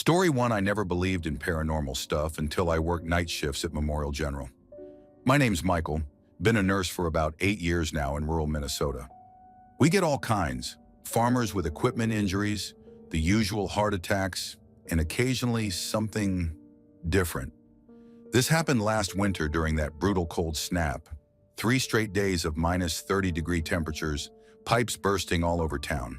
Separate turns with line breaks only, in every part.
Story 1. I never believed in paranormal stuff until I worked night shifts at Memorial General. My name's Michael, been a nurse for about 8 years now in rural Minnesota. We get all kinds, farmers with equipment injuries, the usual heart attacks, and occasionally something different. This happened last winter during that brutal cold snap. 3 straight days of minus 30-degree temperatures, pipes bursting all over town.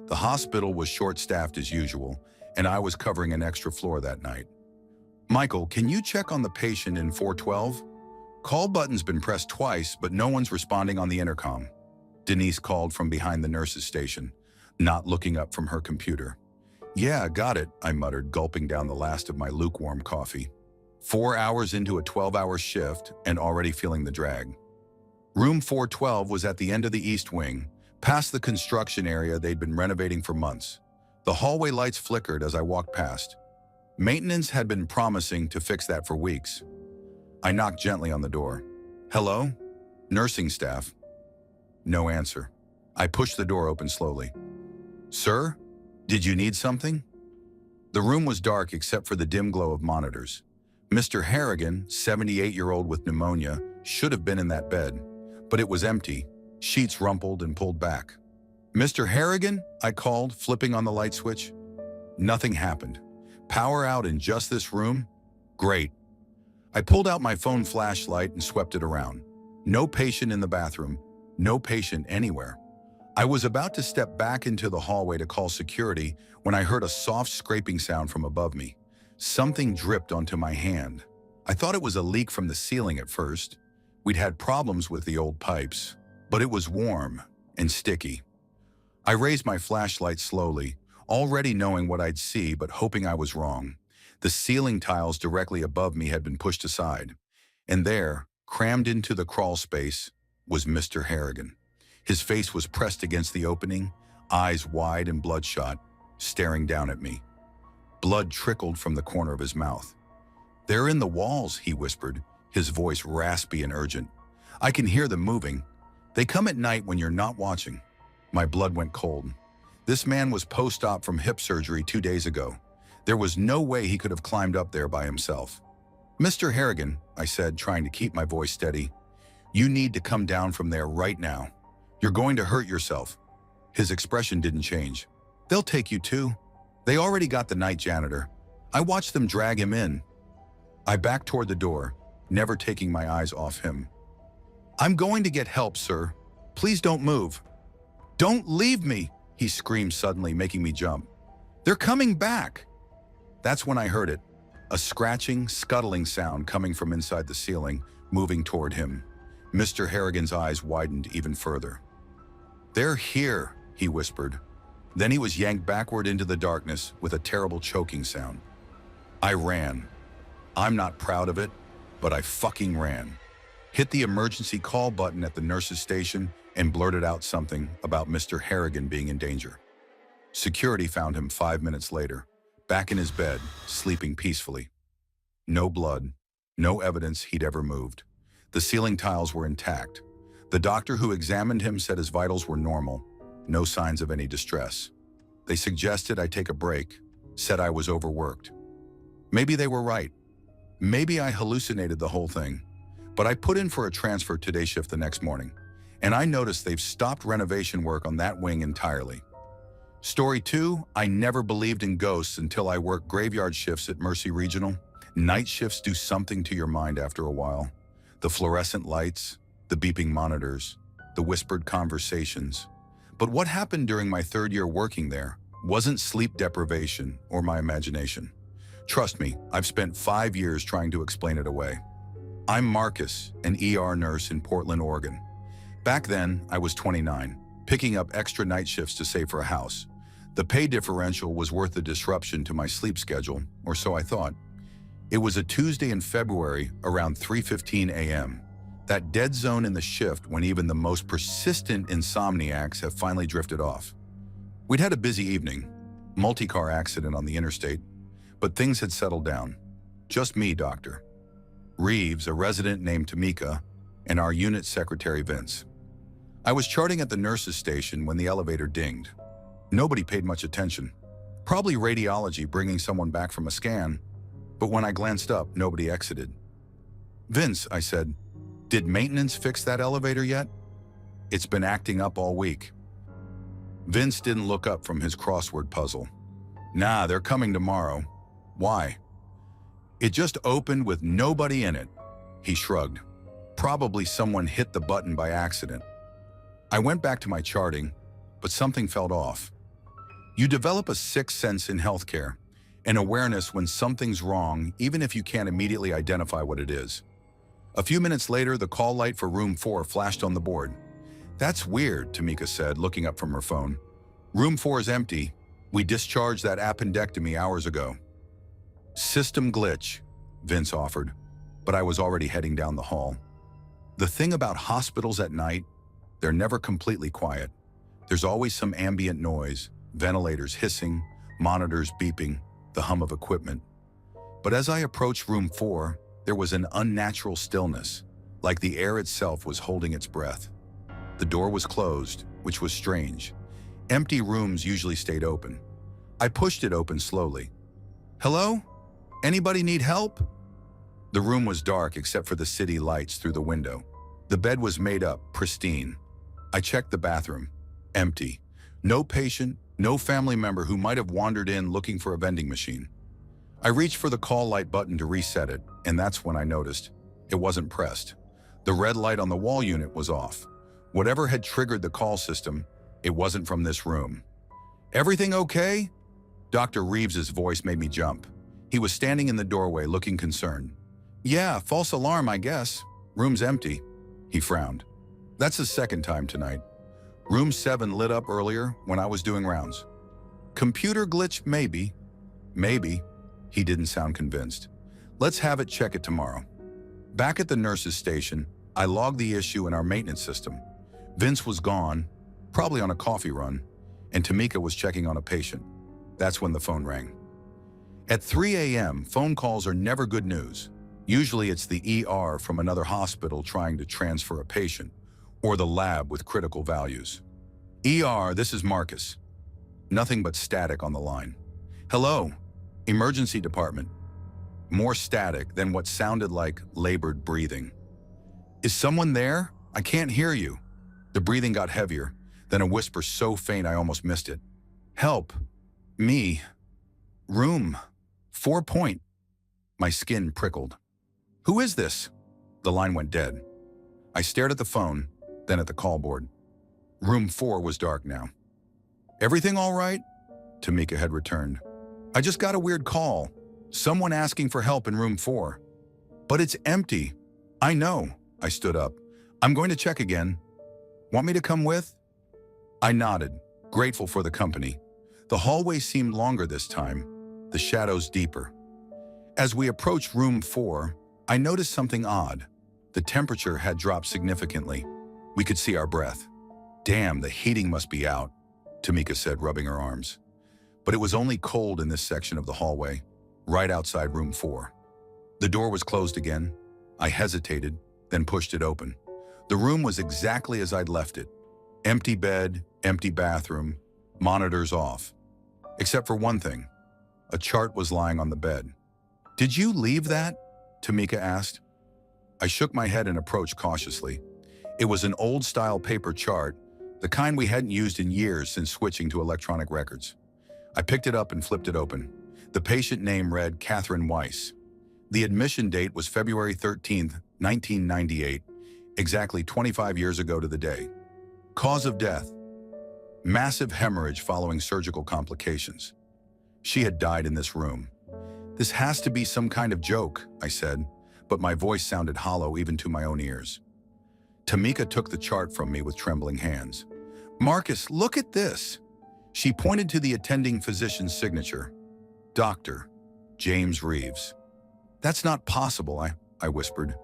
The hospital was short-staffed as usual, and I was covering an extra floor that night. Michael, can you check on the patient in 412? Call button's been pressed twice, but no one's responding on the intercom. Denise called from behind the nurse's station, not looking up from her computer. Yeah, got it, I muttered, gulping down the last of my lukewarm coffee. 4 hours into a 12-hour shift and already feeling the drag. Room 412 was at the end of the east wing, past the construction area they'd been renovating for months. The hallway lights flickered as I walked past. Maintenance had been promising to fix that for weeks. I knocked gently on the door. Hello? Nursing staff. No answer. I pushed the door open slowly. Sir? Did you need something? The room was dark except for the dim glow of monitors. Mr. Harrigan, 78-year-old with pneumonia, should have been in that bed, but it was empty, sheets rumpled and pulled back. Mr. Harrigan? I called, flipping on the light switch. Nothing happened. Power out in just this room? Great. I pulled out my phone flashlight and swept it around. No patient in the bathroom, no patient anywhere. I was about to step back into the hallway to call security when I heard a soft scraping sound from above me. Something dripped onto my hand. I thought it was a leak from the ceiling at first. We'd had problems with the old pipes, but it was warm and sticky. I raised my flashlight slowly, already knowing what I'd see but hoping I was wrong. The ceiling tiles directly above me had been pushed aside, and there, crammed into the crawl space, was Mr. Harrigan. His face was pressed against the opening, eyes wide and bloodshot, staring down at me. Blood trickled from the corner of his mouth. They're in the walls, he whispered, his voice raspy and urgent. I can hear them moving. They come at night when you're not watching. My blood went cold. This man was post-op from hip surgery 2 days ago. There was no way he could have climbed up there by himself. Mr. Harrigan, I said, trying to keep my voice steady, you need to come down from there right now. You're going to hurt yourself. His expression didn't change. They'll take you too. They already got the night janitor. I watched them drag him in. I backed toward the door, never taking my eyes off him. I'm going to get help, sir. Please don't move. Don't leave me, he screamed suddenly, making me jump. They're coming back. That's when I heard it, a scratching, scuttling sound coming from inside the ceiling, moving toward him. Mr. Harrigan's eyes widened even further. They're here, he whispered. Then he was yanked backward into the darkness with a terrible choking sound. I ran. I'm not proud of it, but I fucking ran. Hit the emergency call button at the nurse's station and blurted out something about Mr. Harrigan being in danger. Security found him 5 minutes later, back in his bed, sleeping peacefully. No blood, no evidence he'd ever moved. The ceiling tiles were intact. The doctor who examined him said his vitals were normal, no signs of any distress. They suggested I take a break, said I was overworked. Maybe they were right. Maybe I hallucinated the whole thing. But I put in for a transfer to day shift the next morning, and I noticed they've stopped renovation work on that wing entirely. Story 2, I never believed in ghosts until I worked graveyard shifts at Mercy Regional. Night shifts do something to your mind after a while. The fluorescent lights, the beeping monitors, the whispered conversations. But what happened during my 3rd year working there wasn't sleep deprivation or my imagination. Trust me, I've spent 5 years trying to explain it away. I'm Marcus, an ER nurse in Portland, Oregon. Back then, I was 29, picking up extra night shifts to save for a house. The pay differential was worth the disruption to my sleep schedule, or so I thought. It was a Tuesday in February around 3:15 a.m., that dead zone in the shift when even the most persistent insomniacs have finally drifted off. We'd had a busy evening, multi-car accident on the interstate, but things had settled down. Just me, doctor. Reeves, a resident named Tamika, and our unit secretary, Vince. I was charting at the nurse's station when the elevator dinged. Nobody paid much attention. Probably radiology bringing someone back from a scan, but when I glanced up, nobody exited. "Vince," I said, "did maintenance fix that elevator yet? It's been acting up all week." Vince didn't look up from his crossword puzzle. "Nah, they're coming tomorrow." "Why?" "It just opened with nobody in it." He shrugged. "Probably someone hit the button by accident." I went back to my charting, but something felt off. You develop a sixth sense in healthcare, an awareness when something's wrong, even if you can't immediately identify what it is. A few minutes later, the call light for room 4 flashed on the board. "That's weird," Tamika said, looking up from her phone. "Room 4 is empty. We discharged that appendectomy hours ago." "System glitch," Vince offered, but I was already heading down the hall. The thing about hospitals at night, they're never completely quiet. There's always some ambient noise, ventilators hissing, monitors beeping, the hum of equipment. But as I approached room 4, there was an unnatural stillness, like the air itself was holding its breath. The door was closed, which was strange. Empty rooms usually stayed open. I pushed it open slowly. "Hello? Anybody need help?" The room was dark except for the city lights through the window. The bed was made up, pristine. I checked the bathroom. Empty. No patient, no family member who might have wandered in looking for a vending machine. I reached for the call light button to reset it, and that's when I noticed it wasn't pressed. The red light on the wall unit was off. Whatever had triggered the call system, it wasn't from this room. "Everything okay?" Dr. Reeves's voice made me jump. He was standing in the doorway looking concerned. "Yeah, false alarm, I guess. Room's empty." He frowned. "That's the second time tonight. Room 7 lit up earlier when I was doing rounds." "Computer glitch, maybe." "Maybe." He didn't sound convinced. "Let's have it check it tomorrow." Back at the nurse's station, I logged the issue in our maintenance system. Vince was gone, probably on a coffee run, and Tamika was checking on a patient. That's when the phone rang. At 3 a.m., phone calls are never good news. Usually it's the ER from another hospital trying to transfer a patient, or the lab with critical values. "ER, this is Marcus." Nothing but static on the line. "Hello, emergency department." More static than what sounded like labored breathing. "Is someone there? I can't hear you." The breathing got heavier, then a whisper so faint I almost missed it. "Help. Me. Room 4 point." My skin prickled. "Who is this?" The line went dead. I stared at the phone, then at the call board. Room 4 was dark now. "Everything all right?" Tamika had returned. "I just got a weird call. Someone asking for help in room 4. "But it's empty." "I know." I stood up. "I'm going to check again. Want me to come with?" I nodded, grateful for the company. The hallway seemed longer this time, the shadows deeper. As we approached room 4, I noticed something odd. The temperature had dropped significantly. We could see our breath. "Damn, the heating must be out," Tamika said, rubbing her arms. But it was only cold in this section of the hallway, right outside room 4. The door was closed again. I hesitated, then pushed it open. The room was exactly as I'd left it. Empty bed, empty bathroom, monitors off. Except for one thing. A chart was lying on the bed. "Did you leave that?" Tamika asked. I shook my head and approached cautiously. It was an old-style paper chart, the kind we hadn't used in years since switching to electronic records. I picked it up and flipped it open. The patient name read Catherine Weiss. The admission date was February 13th, 1998, exactly 25 years ago to the day. Cause of death: massive hemorrhage following surgical complications. She had died in this room. "This has to be some kind of joke," I said, but my voice sounded hollow even to my own ears. Tamika took the chart from me with trembling hands. "Marcus, look at this." She pointed to the attending physician's signature. "Dr. James Reeves." "That's not possible," I whispered.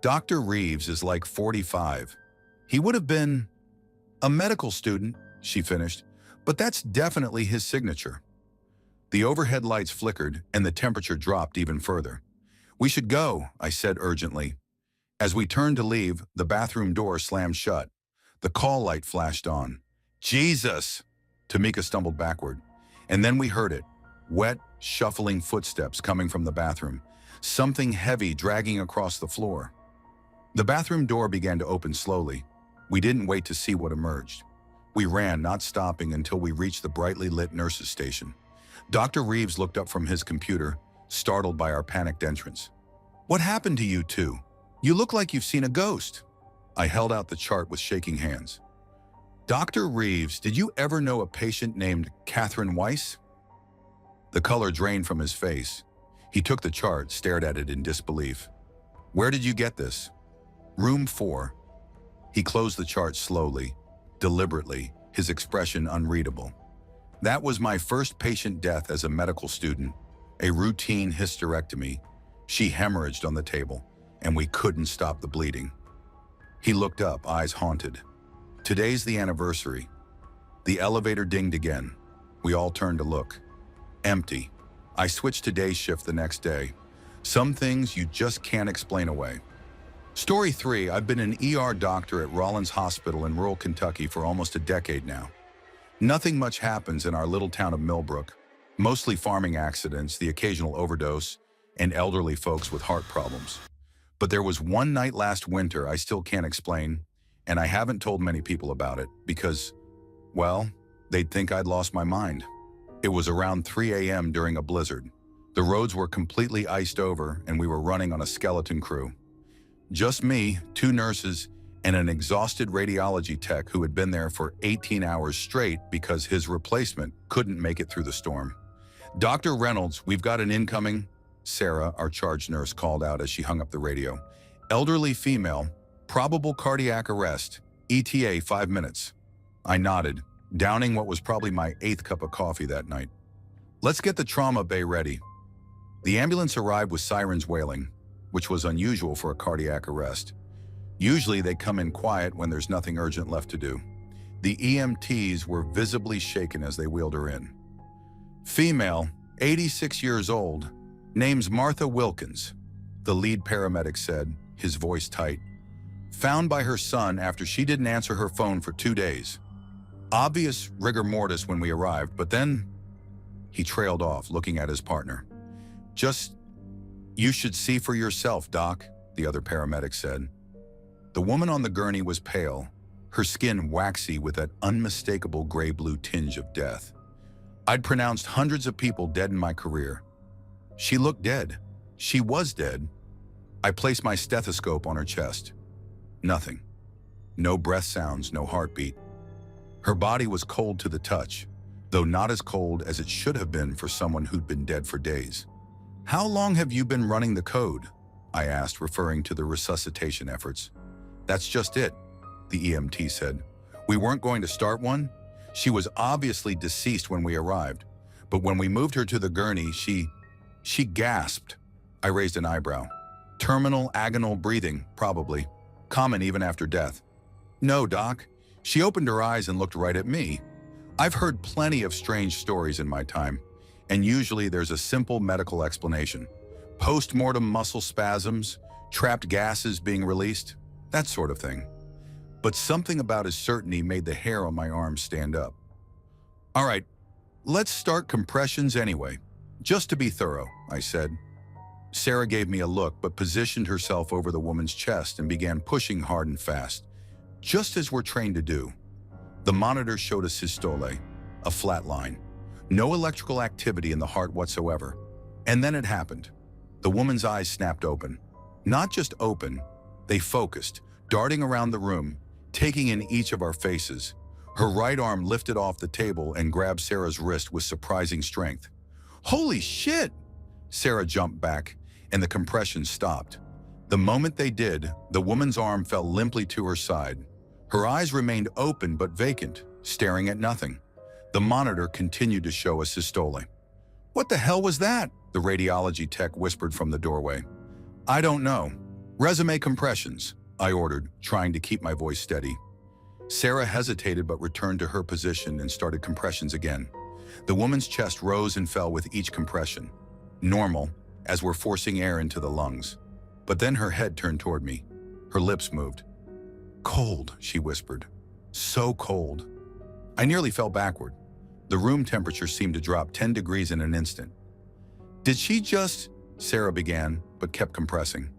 "Dr. Reeves is like 45. He would have been a medical student," she finished, "but that's definitely his signature." The overhead lights flickered and the temperature dropped even further. "We should go," I said urgently. As we turned to leave, the bathroom door slammed shut. The call light flashed on. "Jesus!" Tamika stumbled backward. And then we heard it, Wet, shuffling footsteps coming from the bathroom. Something heavy dragging across the floor. The bathroom door began to open slowly. We didn't wait to see what emerged. We ran, not stopping until we reached the brightly lit nurse's station. Dr. Reeves looked up from his computer, startled by our panicked entrance. "What happened to you two? You look like you've seen a ghost." I held out the chart with shaking hands. "Dr. Reeves, did you ever know a patient named Catherine Weiss?" The color drained from his face. He took the chart, stared at it in disbelief. "Where did you get this?" "Room 4. He closed the chart slowly, deliberately, his expression unreadable. "That was my first patient death as a medical student, a routine hysterectomy. She hemorrhaged on the table, and we couldn't stop the bleeding." He looked up, eyes haunted. "Today's the anniversary." The elevator dinged again. We all turned to look. Empty. I switched to day shift the next day. Some things you just can't explain away. Story 3, I've been an ER doctor at Rollins Hospital in rural Kentucky for almost a decade now. Nothing much happens in our little town of Millbrook. Mostly farming accidents, the occasional overdose, and elderly folks with heart problems. But there was one night last winter I still can't explain, and I haven't told many people about it because, well, they'd think I'd lost my mind. It was around 3 a.m. during a blizzard. The roads were completely iced over, and we were running on a skeleton crew. Just me, 2 nurses, and an exhausted radiology tech who had been there for 18 hours straight because his replacement couldn't make it through the storm. "Dr. Reynolds, we've got an incoming," Sarah, our charge nurse, called out as she hung up the radio. "Elderly female, probable cardiac arrest, ETA 5 minutes. I nodded, downing what was probably my 8th cup of coffee that night. "Let's get the trauma bay ready." The ambulance arrived with sirens wailing, which was unusual for a cardiac arrest. Usually they come in quiet when there's nothing urgent left to do. The EMTs were visibly shaken as they wheeled her in. "Female, 86 years old, name's Martha Wilkins," the lead paramedic said, his voice tight. "Found by her son after she didn't answer her phone for 2 days. Obvious rigor mortis when we arrived, but then..." He trailed off, looking at his partner. You should see for yourself, Doc," the other paramedic said. The woman on the gurney was pale, her skin waxy with that unmistakable gray-blue tinge of death. I'd pronounced hundreds of people dead in my career. She looked dead. She was dead. I placed my stethoscope on her chest. Nothing. No breath sounds, no heartbeat. Her body was cold to the touch, though not as cold as it should have been for someone who'd been dead for days. "How long have you been running the code?" I asked, referring to the resuscitation efforts. "That's just it," the EMT said. "We weren't going to start one. She was obviously deceased when we arrived, but when we moved her to the gurney, she gasped." I raised an eyebrow. "Terminal agonal breathing, probably. Common even after death." "No, Doc. She opened her eyes and looked right at me. I've heard plenty of strange stories in my time, and usually there's a simple medical explanation. Post-mortem muscle spasms, trapped gases being released, that sort of thing. But something about his certainty made the hair on my arm stand up. "All right, let's start compressions anyway, just to be thorough," I said. Sarah gave me a look but positioned herself over the woman's chest and began pushing hard and fast, just as we're trained to do. The monitor showed a systole, a flat line. No electrical activity in the heart whatsoever. And then it happened. The woman's eyes snapped open. Not just open, they focused, darting around the room, taking in each of our faces. Her right arm lifted off the table and grabbed Sarah's wrist with surprising strength. "Holy shit!" Sarah jumped back, and the compression stopped. The moment they did, the woman's arm fell limply to her side. Her eyes remained open but vacant, staring at nothing. The monitor continued to show a systole. "What the hell was that?" the radiology tech whispered from the doorway. "I don't know. Resume compressions," I ordered, trying to keep my voice steady. Sarah hesitated but returned to her position and started compressions again. The woman's chest rose and fell with each compression. Normal, as we're forcing air into the lungs. But then her head turned toward me. Her lips moved. "Cold," she whispered. "So cold." I nearly fell backward. The room temperature seemed to drop 10 degrees in an instant. "Did she just—" Sarah began, but kept compressing.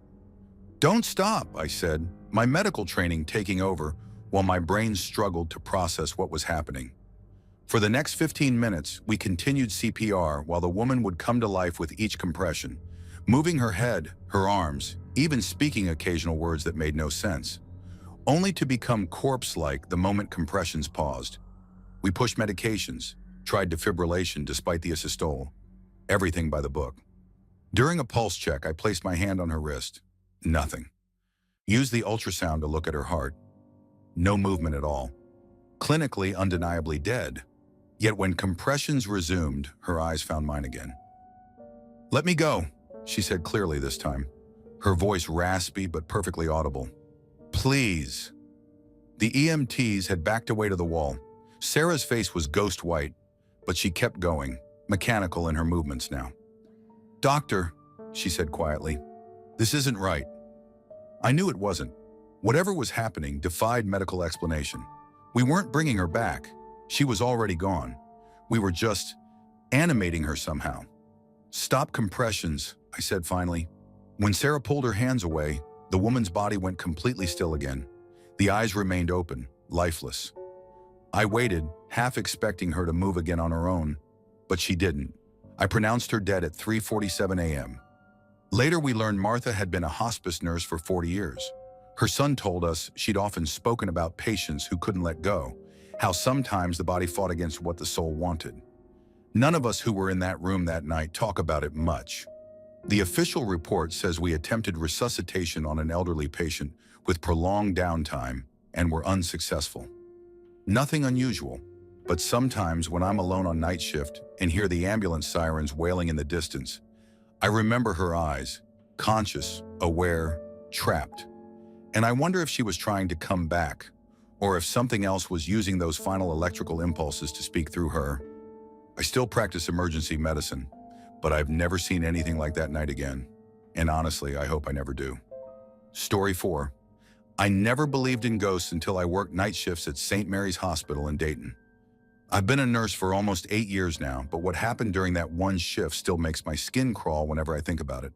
"Don't stop," I said, my medical training taking over while my brain struggled to process what was happening. For the next 15 minutes, we continued CPR while the woman would come to life with each compression, moving her head, her arms, even speaking occasional words that made no sense, only to become corpse-like the moment compressions paused. We pushed medications, tried defibrillation despite the asystole, everything by the book. During a pulse check, I placed my hand on her wrist. Nothing. Used the ultrasound to look at her heart. No movement at all. Clinically undeniably dead. Yet when compressions resumed, her eyes found mine again. "Let me go," she said clearly this time, her voice raspy but perfectly audible. "Please." The EMTs had backed away to the wall. Sarah's face was ghost white, but she kept going, mechanical in her movements now. "Doctor," she said quietly, "this isn't right." I knew it wasn't. Whatever was happening defied medical explanation. We weren't bringing her back. She was already gone. We were just animating her somehow. "Stop compressions," I said finally. When Sarah pulled her hands away, the woman's body went completely still again. The eyes remained open, lifeless. I waited, half expecting her to move again on her own, but she didn't. I pronounced her dead at 3:47 a.m. Later, we learned Martha had been a hospice nurse for 40 years. Her son told us she'd often spoken about patients who couldn't let go, how sometimes the body fought against what the soul wanted. None of us who were in that room that night talk about it much. The official report says we attempted resuscitation on an elderly patient with prolonged downtime and were unsuccessful. Nothing unusual, but sometimes when I'm alone on night shift and hear the ambulance sirens wailing in the distance, I remember her eyes, conscious, aware, trapped. And I wonder if she was trying to come back, or if something else was using those final electrical impulses to speak through her. I still practice emergency medicine, but I've never seen anything like that night again. And honestly, I hope I never do. Story 4. I never believed in ghosts until I worked night shifts at St. Mary's Hospital in Dayton. I've been a nurse for almost 8 years now, but what happened during that one shift still makes my skin crawl whenever I think about it.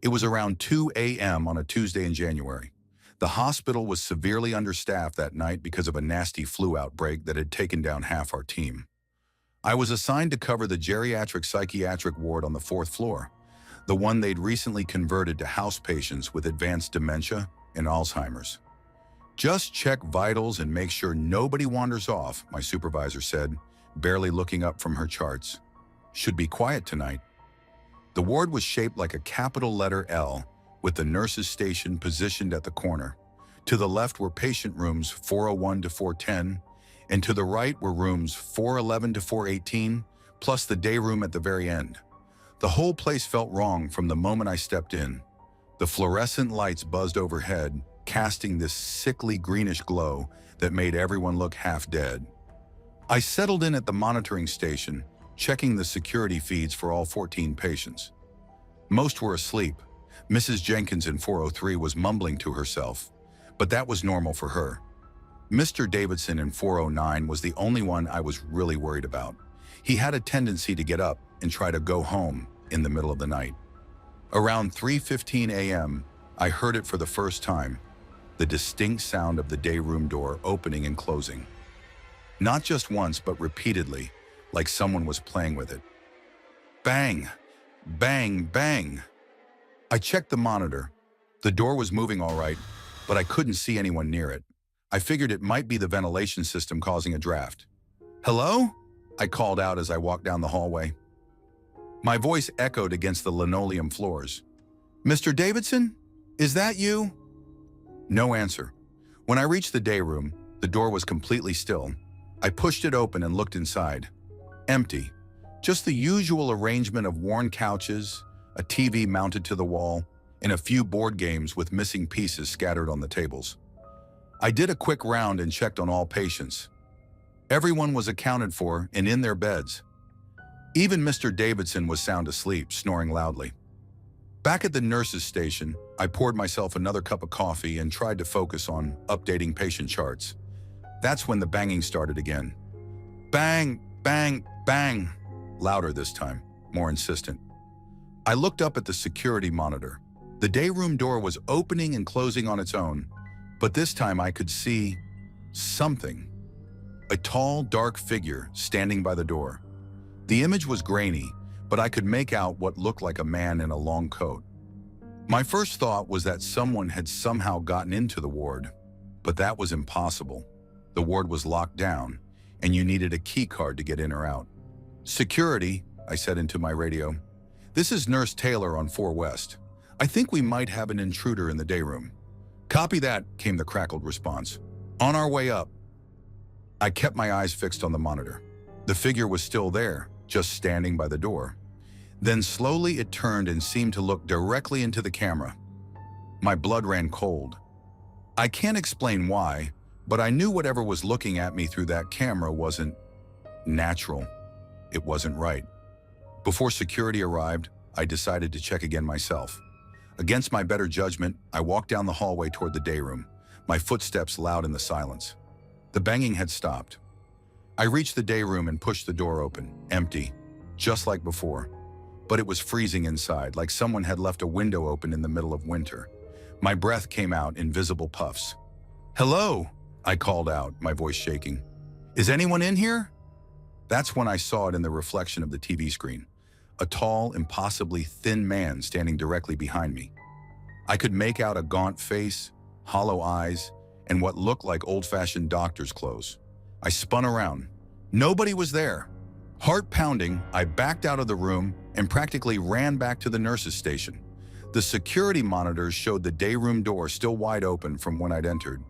It was around 2 a.m. on a Tuesday in January. The hospital was severely understaffed that night because of a nasty flu outbreak that had taken down half our team. I was assigned to cover the geriatric psychiatric ward on the 4th floor, the one they'd recently converted to house patients with advanced dementia and Alzheimer's. "Just check vitals and make sure nobody wanders off," my supervisor said, barely looking up from her charts. "Should be quiet tonight." The ward was shaped like a capital letter L, with the nurses' station positioned at the corner. To the left were patient rooms 401 to 410, and to the right were rooms 411 to 418, plus the day room at the very end. The whole place felt wrong from the moment I stepped in. The fluorescent lights buzzed overhead, casting this sickly greenish glow that made everyone look half dead. I settled in at the monitoring station, checking the security feeds for all 14 patients. Most were asleep. Mrs. Jenkins in 403 was mumbling to herself, but that was normal for her. Mr. Davidson in 409 was the only one I was really worried about. He had a tendency to get up and try to go home in the middle of the night. Around 3:15 a.m., I heard it for the first time, the distinct sound of the day room door opening and closing. Not just once, but repeatedly, like someone was playing with it. Bang! Bang! Bang! I checked the monitor. The door was moving all right, but I couldn't see anyone near it. I figured it might be the ventilation system causing a draft. "Hello?" I called out as I walked down the hallway. My voice echoed against the linoleum floors. "Mr. Davidson? Is that you?" No answer. When I reached the day room, the door was completely still. I pushed it open and looked inside. Empty. Just the usual arrangement of worn couches, a TV mounted to the wall, and a few board games with missing pieces scattered on the tables. I did a quick round and checked on all patients. Everyone was accounted for and in their beds. Even Mr. Davidson was sound asleep, snoring loudly. Back at the nurse's station, I poured myself another cup of coffee and tried to focus on updating patient charts. That's when the banging started again. Bang! Bang, bang. Louder this time, more insistent. I looked up at the security monitor. The day room door was opening and closing on its own, but this time I could see something. A tall, dark figure standing by the door. The image was grainy, but I could make out what looked like a man in a long coat. My first thought was that someone had somehow gotten into the ward, but that was impossible. The ward was locked down, and you needed a key card to get in or out. "Security," I said into my radio. "This is Nurse Taylor on 4 West. I think we might have an intruder in the day room." "Copy that," came the crackled response. "On our way up." I kept my eyes fixed on the monitor. The figure was still there, just standing by the door. Then slowly it turned and seemed to look directly into the camera. My blood ran cold. I can't explain why, but I knew whatever was looking at me through that camera wasn't natural. It wasn't right. Before security arrived, I decided to check again myself. Against my better judgment, I walked down the hallway toward the day room, my footsteps loud in the silence. The banging had stopped. I reached the day room and pushed the door open, empty, just like before. But it was freezing inside, like someone had left a window open in the middle of winter. My breath came out in visible puffs. "Hello," I called out, my voice shaking. "Is anyone in here?" That's when I saw it in the reflection of the TV screen. A tall, impossibly thin man standing directly behind me. I could make out a gaunt face, hollow eyes, and what looked like old-fashioned doctor's clothes. I spun around. Nobody was there. Heart pounding, I backed out of the room and practically ran back to the nurse's station. The security monitors showed the day room door still wide open from when I'd entered.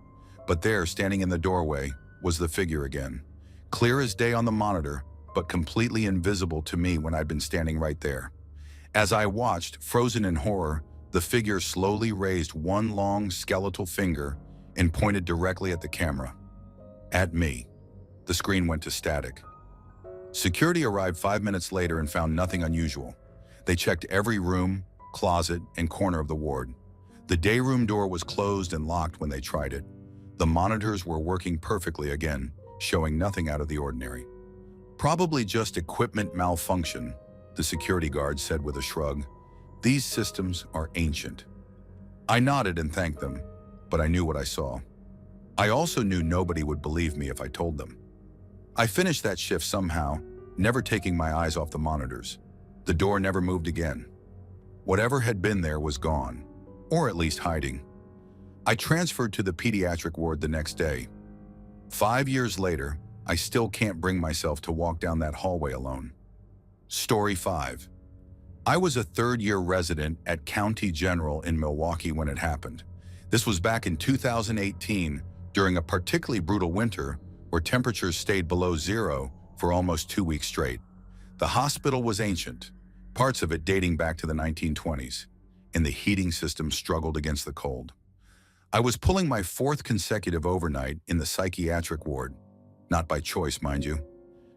But there, standing in the doorway, was the figure again. Clear as day on the monitor, but completely invisible to me when I'd been standing right there. As I watched, frozen in horror, the figure slowly raised one long skeletal finger and pointed directly at the camera. At me. The screen went to static. Security arrived 5 minutes later and found nothing unusual. They checked every room, closet, and corner of the ward. The day room door was closed and locked when they tried it. The monitors were working perfectly again, showing nothing out of the ordinary. "Probably just equipment malfunction," the security guard said with a shrug. "These systems are ancient." I nodded and thanked them, but I knew what I saw. I also knew nobody would believe me if I told them. I finished that shift somehow, never taking my eyes off the monitors. The door never moved again. Whatever had been there was gone, or at least hiding. I transferred to the pediatric ward the next day. 5 years later, I still can't bring myself to walk down that hallway alone. Story 5. I was a third-year resident at County General in Milwaukee when it happened. This was back in 2018, during a particularly brutal winter where temperatures stayed below zero for almost 2 weeks straight. The hospital was ancient, parts of it dating back to the 1920s, and the heating system struggled against the cold. I was pulling my 4th consecutive overnight in the psychiatric ward, not by choice, mind you.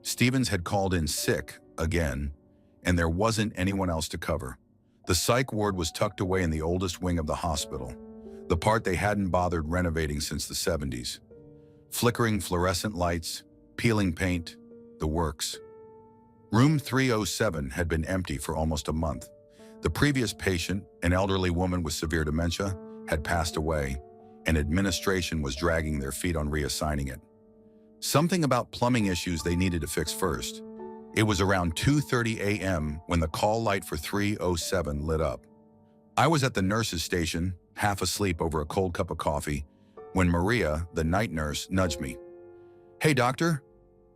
Stevens had called in sick again, and there wasn't anyone else to cover. The psych ward was tucked away in the oldest wing of the hospital, the part they hadn't bothered renovating since the 70s. Flickering fluorescent lights, peeling paint, the works. Room 307 had been empty for almost a month. The previous patient, an elderly woman with severe dementia, had passed away, and administration was dragging their feet on reassigning it. Something about plumbing issues they needed to fix first. It was around 2:30 a.m. when the call light for 307 lit up. I was at the nurse's station, half asleep over a cold cup of coffee, when Maria, the night nurse, nudged me. "Hey, doctor?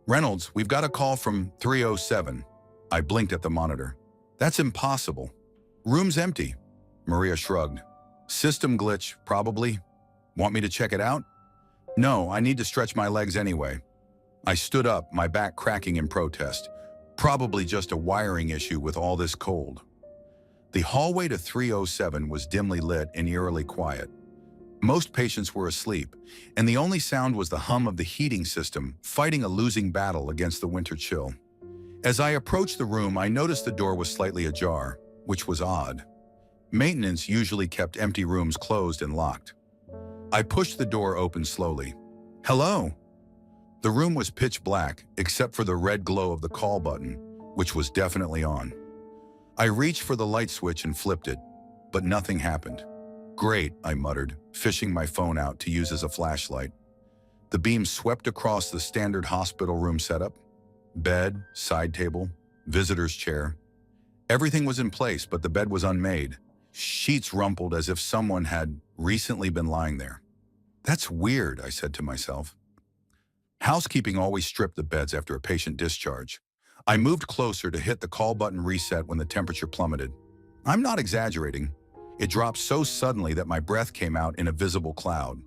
Reynolds, we've got a call from 307. I blinked at the monitor. "That's impossible. Room's empty." Maria shrugged. "System glitch, probably. Want me to check it out?" "No, I need to stretch my legs anyway." I stood up, my back cracking in protest. Probably just a wiring issue with all this cold. The hallway to 307 was dimly lit and eerily quiet. Most patients were asleep, and the only sound was the hum of the heating system fighting a losing battle against the winter chill. As I approached the room, I noticed the door was slightly ajar, which was odd. Maintenance usually kept empty rooms closed and locked. I pushed the door open slowly. "Hello." The room was pitch black, except for the red glow of the call button, which was definitely on. I reached for the light switch and flipped it, but nothing happened. "Great," I muttered, fishing my phone out to use as a flashlight. The beam swept across the standard hospital room setup. Bed, side table, visitor's chair. Everything was in place, but the bed was unmade. Sheets rumpled as if someone had recently been lying there. "That's weird," I said to myself. Housekeeping always stripped the beds after a patient discharge. I moved closer to hit the call button reset when the temperature plummeted. I'm not exaggerating. It dropped so suddenly that my breath came out in a visible cloud.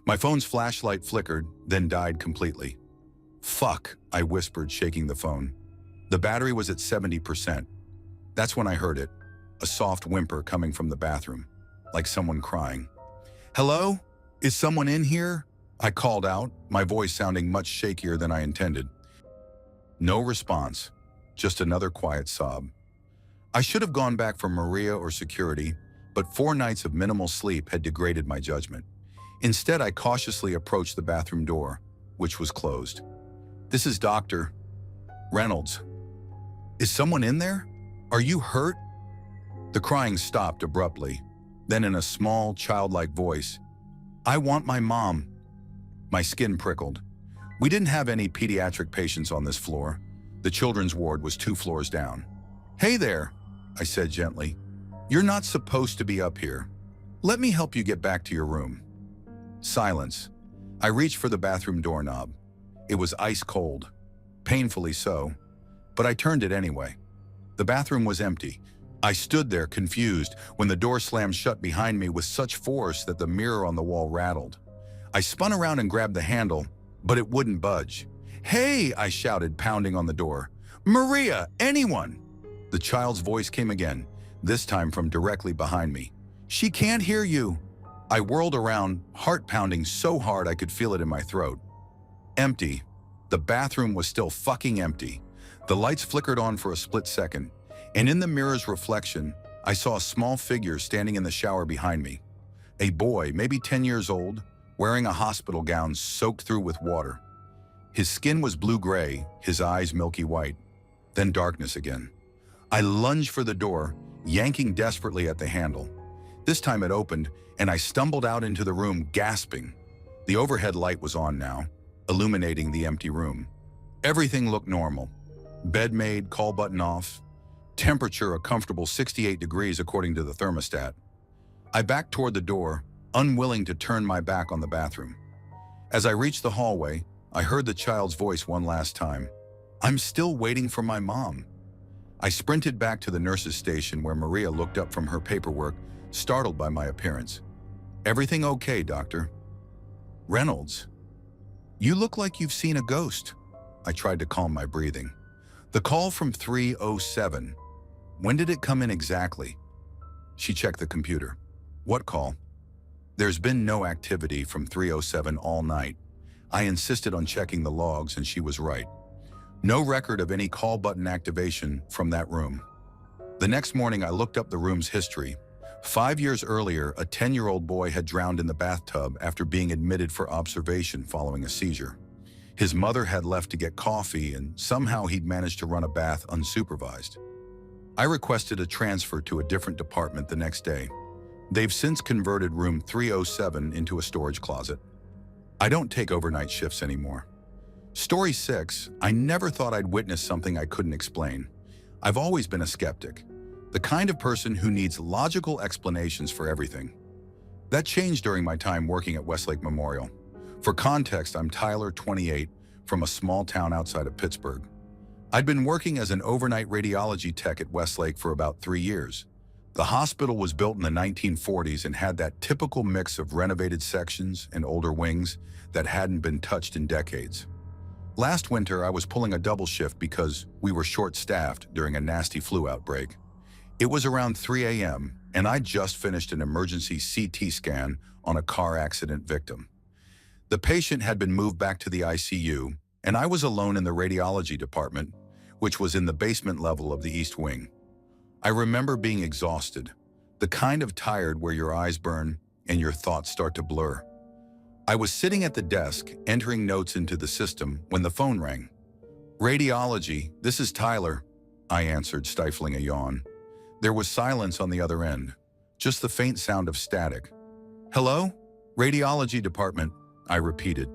My phone's flashlight flickered, then died completely. "Fuck," I whispered, shaking the phone. The battery was at 70%. That's when I heard it, a soft whimper coming from the bathroom, like someone crying. "Hello? Is someone in here?" I called out, my voice sounding much shakier than I intended. No response, just another quiet sob. I should have gone back for Maria or security, but 4 nights of minimal sleep had degraded my judgment. Instead, I cautiously approached the bathroom door, which was closed. "This is Dr. Reynolds. Is someone in there? Are you hurt?" The crying stopped abruptly. Then in a small, childlike voice, "I want my mom." My skin prickled. We didn't have any pediatric patients on this floor. The children's ward was 2 floors down. "Hey there," I said gently. "You're not supposed to be up here. Let me help you get back to your room." Silence. I reached for the bathroom doorknob. It was ice cold, painfully so, but I turned it anyway. The bathroom was empty. I stood there confused when the door slammed shut behind me with such force that the mirror on the wall rattled. I spun around and grabbed the handle, but it wouldn't budge. "Hey!" I shouted, pounding on the door. "Maria! Anyone!" The child's voice came again, this time from directly behind me. "She can't hear you." I whirled around, heart pounding so hard I could feel it in my throat. Empty. The bathroom was still fucking empty. The lights flickered on for a split second, and in the mirror's reflection, I saw a small figure standing in the shower behind me. A boy, maybe 10 years old, wearing a hospital gown soaked through with water. His skin was blue-gray, his eyes milky white. Then darkness again. I lunged for the door, yanking desperately at the handle. This time it opened, and I stumbled out into the room, gasping. The overhead light was on now, illuminating the empty room. Everything looked normal. Bed made, call button off. Temperature a comfortable 68 degrees according to the thermostat. I backed toward the door, unwilling to turn my back on the bathroom. As I reached the hallway, I heard the child's voice one last time. "I'm still waiting for my mom." I sprinted back to the nurse's station where Maria looked up from her paperwork, startled by my appearance. "Everything okay, doctor?" "Reynolds, you look like you've seen a ghost." I tried to calm my breathing. "The call from 307. When did it come in exactly?" She checked the computer. "What call?" "There's been no activity from 307 all night." I insisted on checking the logs, and she was right. No record of any call button activation from that room. The next morning, I looked up the room's history. 5 years earlier, a 10-year-old boy had drowned in the bathtub after being admitted for observation following a seizure. His mother had left to get coffee, and somehow he'd managed to run a bath unsupervised. I requested a transfer to a different department the next day. They've since converted room 307 into a storage closet. I don't take overnight shifts anymore. Story 6, I never thought I'd witness something I couldn't explain. I've always been a skeptic, the kind of person who needs logical explanations for everything. That changed during my time working at Westlake Memorial. For context, I'm Tyler, 28, from a small town outside of Pittsburgh. I'd been working as an overnight radiology tech at Westlake for about 3 years. The hospital was built in the 1940s and had that typical mix of renovated sections and older wings that hadn't been touched in decades. Last winter, I was pulling a double shift because we were short-staffed during a nasty flu outbreak. It was around 3 a.m., and I'd just finished an emergency CT scan on a car accident victim. The patient had been moved back to the ICU, and I was alone in the radiology department, which was in the basement level of the East Wing. I remember being exhausted, the kind of tired where your eyes burn and your thoughts start to blur. I was sitting at the desk, entering notes into the system, when the phone rang. "Radiology, this is Tyler," I answered, stifling a yawn. There was silence on the other end, just the faint sound of static. "Hello? Radiology department," I repeated.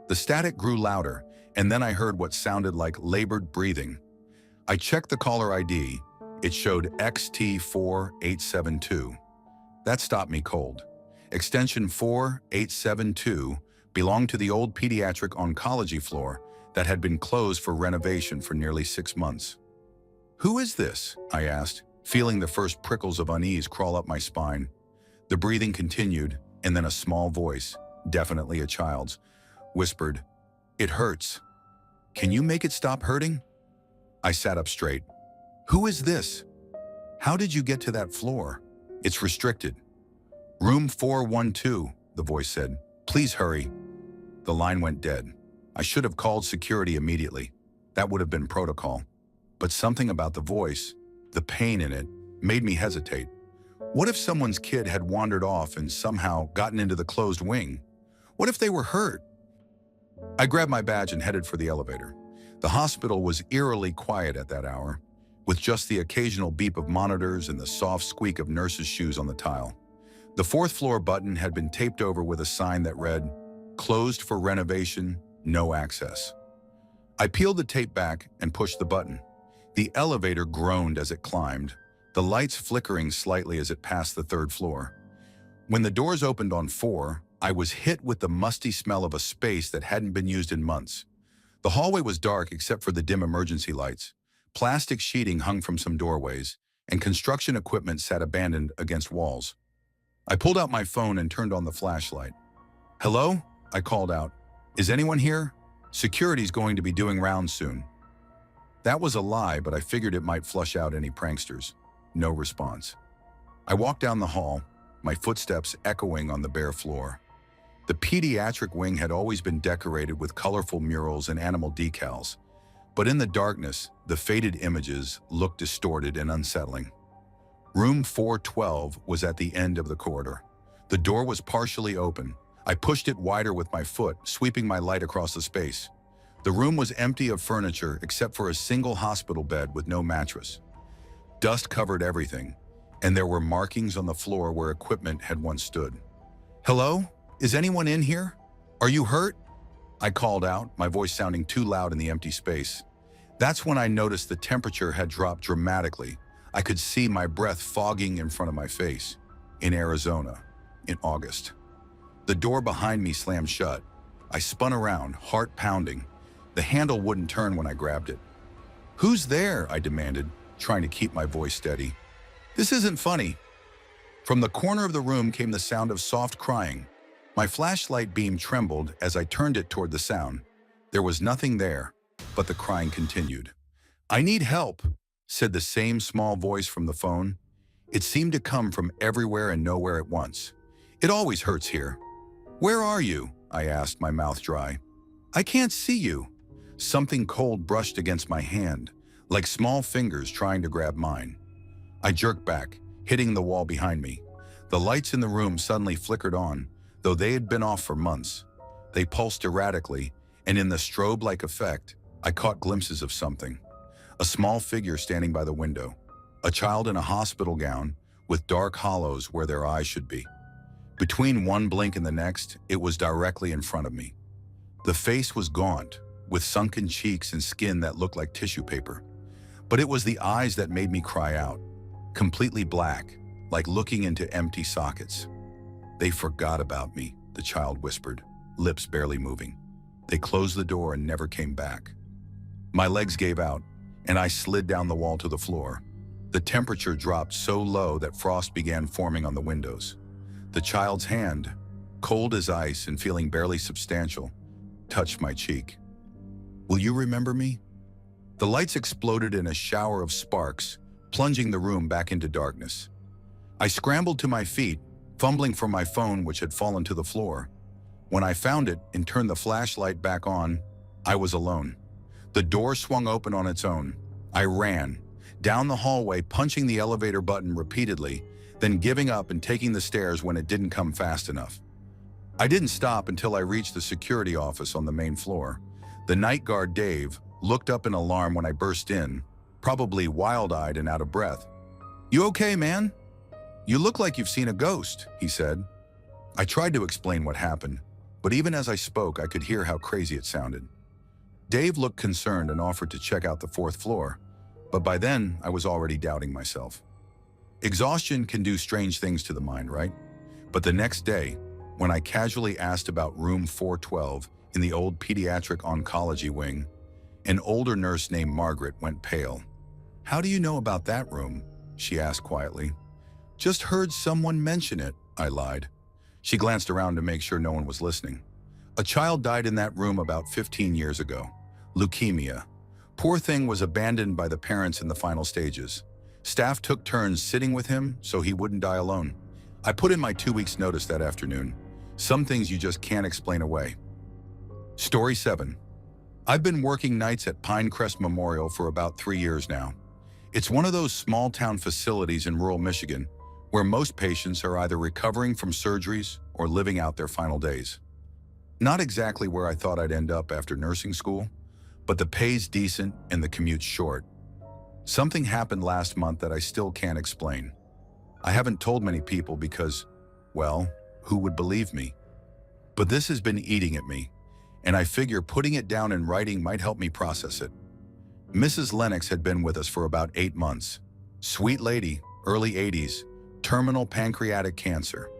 The static grew louder, and then I heard what sounded like labored breathing. I checked the caller ID. It showed XT4872. That stopped me cold. Extension 4872 belonged to the old pediatric oncology floor that had been closed for renovation for nearly 6 months. "Who is this?" I asked, feeling the first prickles of unease crawl up my spine. The breathing continued, and then a small voice, definitely a child's, whispered, "It hurts. Can you make it stop hurting?" I sat up straight. "Who is this? How did you get to that floor? It's restricted." "Room 412, the voice said. "Please hurry." The line went dead. I should have called security immediately. That would have been protocol. But something about the voice, the pain in it, made me hesitate. What if someone's kid had wandered off and somehow gotten into the closed wing? What if they were hurt? I grabbed my badge and headed for the elevator. The hospital was eerily quiet at that hour, with just the occasional beep of monitors and the soft squeak of nurses' shoes on the tile. The 4th floor button had been taped over with a sign that read, "Closed for renovation, no access." I peeled the tape back and pushed the button. The elevator groaned as it climbed, the lights flickering slightly as it passed the 3rd floor. When the doors opened on 4, I was hit with the musty smell of a space that hadn't been used in months. The hallway was dark except for the dim emergency lights. Plastic sheeting hung from some doorways, and construction equipment sat abandoned against walls. I pulled out my phone and turned on the flashlight. "Hello?" I called out. "Is anyone here? Security's going to be doing rounds soon." That was a lie, but I figured it might flush out any pranksters. No response. I walked down the hall, my footsteps echoing on the bare floor. The pediatric wing had always been decorated with colorful murals and animal decals, but in the darkness, the faded images looked distorted and unsettling. Room 412 was at the end of the corridor. The door was partially open. I pushed it wider with my foot, sweeping my light across the space. The room was empty of furniture except for a single hospital bed with no mattress. Dust covered everything, and there were markings on the floor where equipment had once stood. "Hello? Is anyone in here? Are you hurt?" I called out, my voice sounding too loud in the empty space. That's when I noticed the temperature had dropped dramatically. I could see my breath fogging in front of my face. In Arizona, in August. The door behind me slammed shut. I spun around, heart pounding. The handle wouldn't turn when I grabbed it. "Who's there?" I demanded, trying to keep my voice steady. "This isn't funny." From the corner of the room came the sound of soft crying. My flashlight beam trembled as I turned it toward the sound. There was nothing there, but the crying continued. "I need help," said the same small voice from the phone. It seemed to come from everywhere and nowhere at once. "It always hurts here." "Where are you?" I asked, my mouth dry. "I can't see you." Something cold brushed against my hand, like small fingers trying to grab mine. I jerked back, hitting the wall behind me. The lights in the room suddenly flickered on, though they had been off for months. They pulsed erratically, and in the strobe-like effect, I caught glimpses of something. A small figure standing by the window. A child in a hospital gown, with dark hollows where their eyes should be. Between one blink and the next, it was directly in front of me. The face was gaunt, with sunken cheeks and skin that looked like tissue paper. But it was the eyes that made me cry out. Completely black, like looking into empty sockets. "They forgot about me," the child whispered, lips barely moving. "They closed the door and never came back." My legs gave out, and I slid down the wall to the floor. The temperature dropped so low that frost began forming on the windows. The child's hand, cold as ice and feeling barely substantial, touched my cheek. "Will you remember me?" The lights exploded in a shower of sparks, plunging the room back into darkness. I scrambled to my feet, fumbling for my phone which had fallen to the floor. When I found it and turned the flashlight back on, I was alone. The door swung open on its own. I ran, down the hallway, punching the elevator button repeatedly, then giving up and taking the stairs when it didn't come fast enough. I didn't stop until I reached the security office on the main floor. The night guard, Dave, looked up in alarm when I burst in, probably wild-eyed and out of breath. "You okay, man? You look like you've seen a ghost," he said. I tried to explain what happened, but even as I spoke, I could hear how crazy it sounded. Dave looked concerned and offered to check out the fourth floor, but by then I was already doubting myself. Exhaustion can do strange things to the mind, right? But the next day, when I casually asked about room 412 in the old pediatric oncology wing, an older nurse named Margaret went pale. "How do you know about that room?" she asked quietly. "Just heard someone mention it," I lied. She glanced around to make sure no one was listening. "A child died in that room about 15 years ago. Leukemia. Poor thing was abandoned by the parents in the final stages. Staff took turns sitting with him so he wouldn't die alone. I put in my 2 weeks notice that afternoon. Some things you just can't explain away." Story 7. I've been working nights at Pinecrest Memorial for about 3 years now. It's one of those small-town facilities in rural Michigan where most patients are either recovering from surgeries or living out their final days. Not exactly where I thought I'd end up after nursing school, but the pay's decent and the commute's short. Something happened last month that I still can't explain. I haven't told many people because, well, who would believe me? But this has been eating at me, and I figure putting it down in writing might help me process it. Mrs. Lennox had been with us for about 8 months. Sweet lady, early 80s, terminal pancreatic cancer.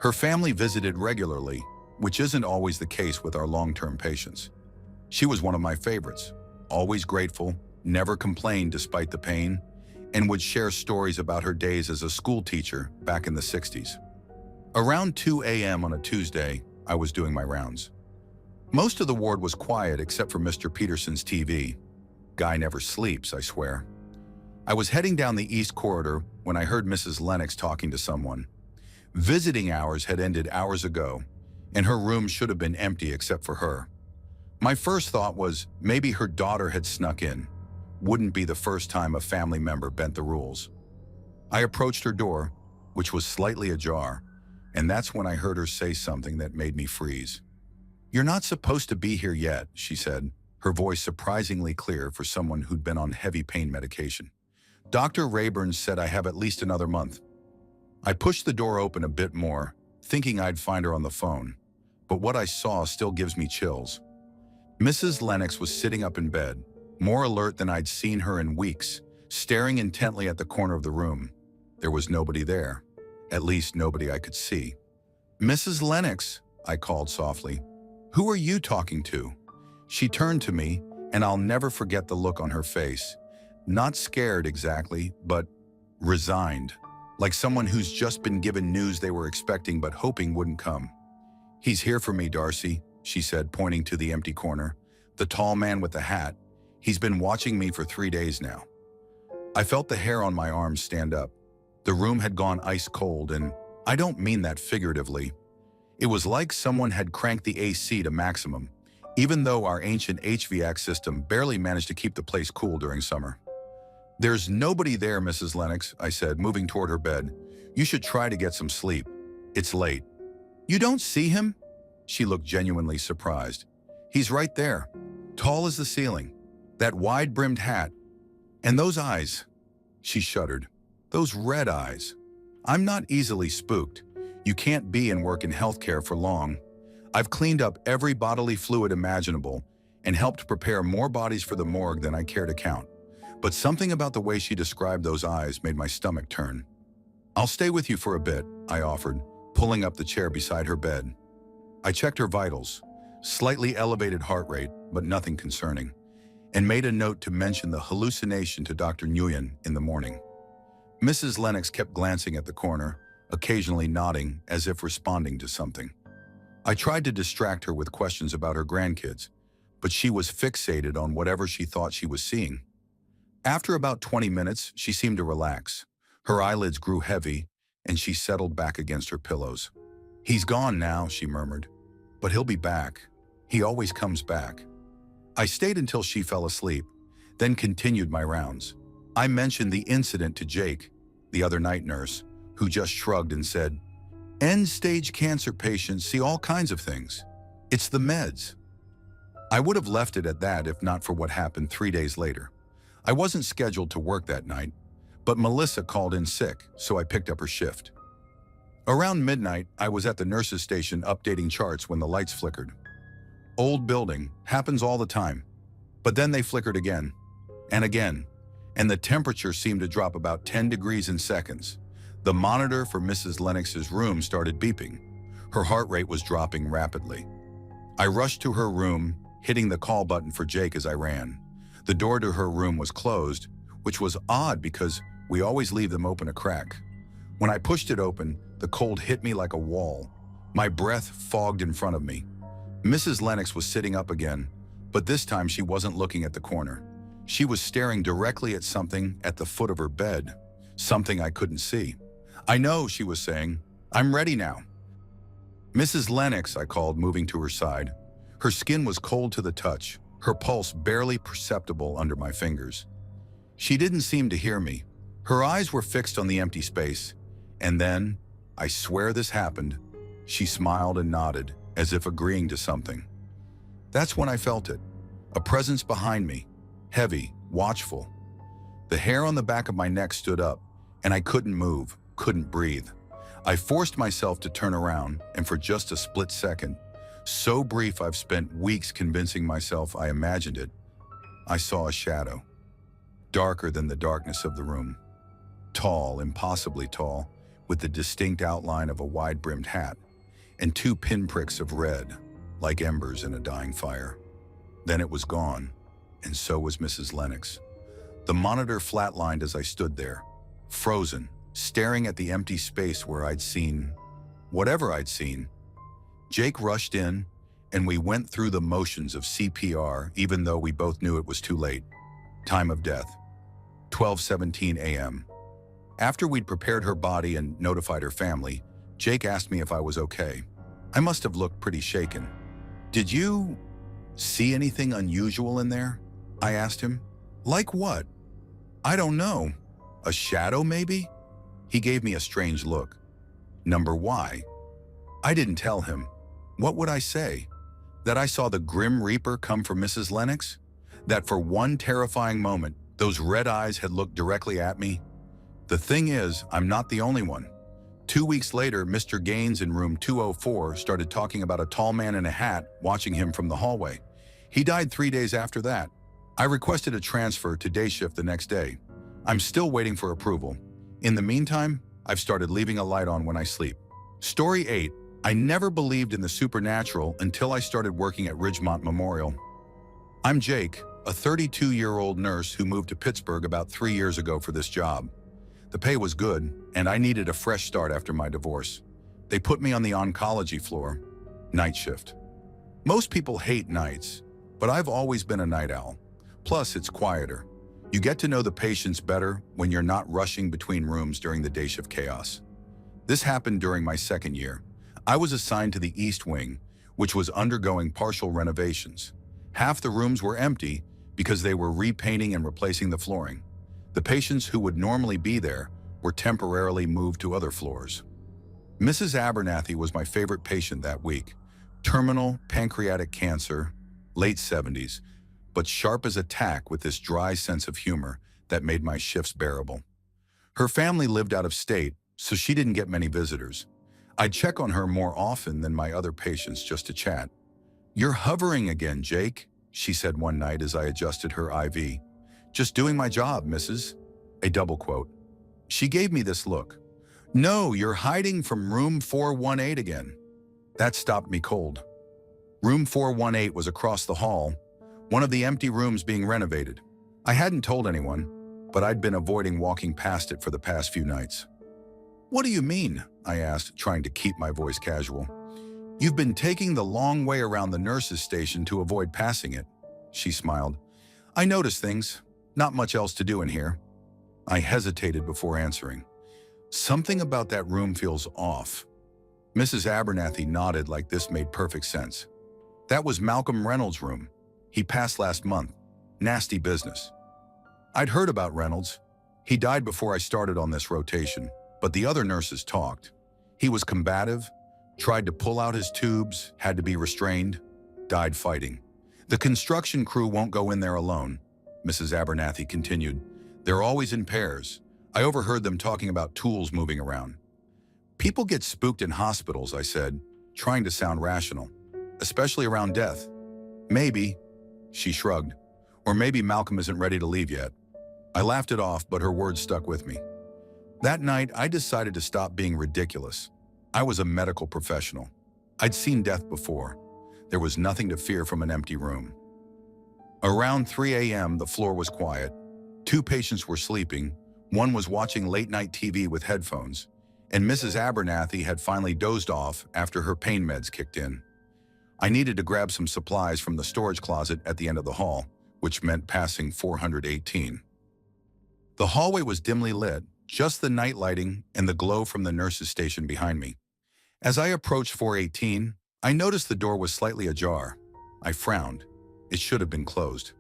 Her family visited regularly, which isn't always the case with our long-term patients. She was one of my favorites, always grateful, never complained despite the pain, and would share stories about her days as a school teacher back in the 60s. Around 2 a.m. on a Tuesday, I was doing my rounds. Most of the ward was quiet except for Mr. Peterson's TV. Guy never sleeps, I swear. I was heading down the east corridor when I heard Mrs. Lennox talking to someone. Visiting hours had ended hours ago, and her room should have been empty except for her. My first thought was maybe her daughter had snuck in. Wouldn't be the first time a family member bent the rules. I approached her door, which was slightly ajar, and that's when I heard her say something that made me freeze. "You're not supposed to be here yet," she said, her voice surprisingly clear for someone who'd been on heavy pain medication. "Dr. Rayburn said I have at least another month." I pushed the door open a bit more, thinking I'd find her on the phone, but what I saw still gives me chills. Mrs. Lennox was sitting up in bed, more alert than I'd seen her in weeks, staring intently at the corner of the room. There was nobody there, at least nobody I could see. "Mrs. Lennox," I called softly, "who are you talking to?" She turned to me, and I'll never forget the look on her face. Not scared exactly, but resigned, like someone who's just been given news they were expecting but hoping wouldn't come. "He's here for me, Darcy," she said, pointing to the empty corner. "The tall man with the hat. He's been watching me for 3 days now." I felt the hair on my arms stand up. The room had gone ice cold, and I don't mean that figuratively. It was like someone had cranked the AC to maximum, even though our ancient HVAC system barely managed to keep the place cool during summer. "There's nobody there, Mrs. Lennox," I said, moving toward her bed. "You should try to get some sleep. It's late." "You don't see him?" She looked genuinely surprised. "He's right there, tall as the ceiling. That wide-brimmed hat. And those eyes." She shuddered. "Those red eyes. I'm not easily spooked. You can't be and work in healthcare for long. I've cleaned up every bodily fluid imaginable and helped prepare more bodies for the morgue than I care to count. But something about the way she described those eyes made my stomach turn. "I'll stay with you for a bit," I offered, pulling up the chair beside her bed. I checked her vitals, slightly elevated heart rate, but nothing concerning, and made a note to mention the hallucination to Dr. Nguyen in the morning. Mrs. Lennox kept glancing at the corner, occasionally nodding as if responding to something. I tried to distract her with questions about her grandkids, but she was fixated on whatever she thought she was seeing. After about 20 minutes, she seemed to relax. Her eyelids grew heavy, and she settled back against her pillows. "He's gone now," she murmured. "But he'll be back. He always comes back." I stayed until she fell asleep, then continued my rounds. I mentioned the incident to Jake, the other night nurse, who just shrugged and said, End-stage cancer patients see all kinds of things. It's the meds. I would have left it at that if not for what happened 3 days later. I wasn't scheduled to work that night, but Melissa called in sick, so I picked up her shift. Around midnight, I was at the nurse's station updating charts when the lights flickered. Old building, happens all the time. But then they flickered again, and again, and the temperature seemed to drop about 10 degrees in seconds. The monitor for Mrs. Lennox's room started beeping. Her heart rate was dropping rapidly. I rushed to her room, hitting the call button for Jake as I ran. The door to her room was closed, which was odd because we always leave them open a crack. When I pushed it open, the cold hit me like a wall. My breath fogged in front of me. Mrs. Lennox was sitting up again, but this time she wasn't looking at the corner. She was staring directly at something at the foot of her bed, something I couldn't see. "I know," she was saying. "I'm ready now." "Mrs. Lennox," I called, moving to her side. Her skin was cold to the touch, her pulse barely perceptible under my fingers. She didn't seem to hear me. Her eyes were fixed on the empty space, and then, I swear this happened, she smiled and nodded, as if agreeing to something. That's when I felt it, a presence behind me, heavy, watchful. The hair on the back of my neck stood up, and I couldn't move, couldn't breathe. I forced myself to turn around, and for just a split second, so brief I've spent weeks convincing myself I imagined it, I saw a shadow, darker than the darkness of the room. Tall, impossibly tall, with the distinct outline of a wide-brimmed hat, and 2 pinpricks of red, like embers in a dying fire. Then it was gone, and so was Mrs. Lennox. The monitor flatlined as I stood there, frozen, staring at the empty space where I'd seen whatever I'd seen. Jake rushed in, and we went through the motions of CPR, even though we both knew it was too late. Time of death, 12:17 a.m. After we'd prepared her body and notified her family, Jake asked me if I was okay. I must have looked pretty shaken. "Did you see anything unusual in there?" I asked him. "Like what?" "I don't know. A shadow, maybe?" He gave me a strange look. Number why? I didn't tell him. What would I say? That I saw the Grim Reaper come for Mrs. Lennox? That for one terrifying moment, those red eyes had looked directly at me? The thing is, I'm not the only one. 2 weeks later, Mr. Gaines in room 204 started talking about a tall man in a hat watching him from the hallway. He died 3 days after that. I requested a transfer to day shift the next day. I'm still waiting for approval. In the meantime, I've started leaving a light on when I sleep. Story 8. I never believed in the supernatural until I started working at Ridgemont Memorial. I'm Jake, a 32-year-old nurse who moved to Pittsburgh about 3 years ago for this job. The pay was good, and I needed a fresh start after my divorce. They put me on the oncology floor, night shift. Most people hate nights, but I've always been a night owl. Plus, it's quieter. You get to know the patients better when you're not rushing between rooms during the day shift chaos. This happened during my second year. I was assigned to the East Wing, which was undergoing partial renovations. Half the rooms were empty because they were repainting and replacing the flooring. The patients who would normally be there were temporarily moved to other floors. Mrs. Abernathy was my favorite patient that week. Terminal pancreatic cancer, late 70s, but sharp as a tack with this dry sense of humor that made my shifts bearable. Her family lived out of state, so she didn't get many visitors. I'd check on her more often than my other patients just to chat. "You're hovering again, Jake," she said one night as I adjusted her IV. "Just doing my job, Mrs." A double quote. She gave me this look. "No, you're hiding from room 418 again." That stopped me cold. Room 418 was across the hall, one of the empty rooms being renovated. I hadn't told anyone, but I'd been avoiding walking past it for the past few nights. "What do you mean?" I asked, trying to keep my voice casual. "You've been taking the long way around the nurse's station to avoid passing it." She smiled. "I notice things. Not much else to do in here." I hesitated before answering. "Something about that room feels off." Mrs. Abernathy nodded like this made perfect sense. "That was Malcolm Reynolds' room. He passed last month. Nasty business." I'd heard about Reynolds. He died before I started on this rotation, but the other nurses talked. He was combative, tried to pull out his tubes, had to be restrained, died fighting. The construction crew won't go in there alone, Mrs. Abernathy continued. They're always in pairs. I overheard them talking about tools moving around. People get spooked in hospitals, I said, trying to sound rational, especially around death. Maybe, she shrugged, or maybe Malcolm isn't ready to leave yet. I laughed it off, but her words stuck with me. That night, I decided to stop being ridiculous. I was a medical professional. I'd seen death before. There was nothing to fear from an empty room. Around 3 a.m., the floor was quiet. 2 patients were sleeping. One was watching late-night TV with headphones, and Mrs. Abernathy had finally dozed off after her pain meds kicked in. I needed to grab some supplies from the storage closet at the end of the hall, which meant passing 418. The hallway was dimly lit, just the night lighting and the glow from the nurse's station behind me. As I approached 418, I noticed the door was slightly ajar. I frowned. It should have been closed.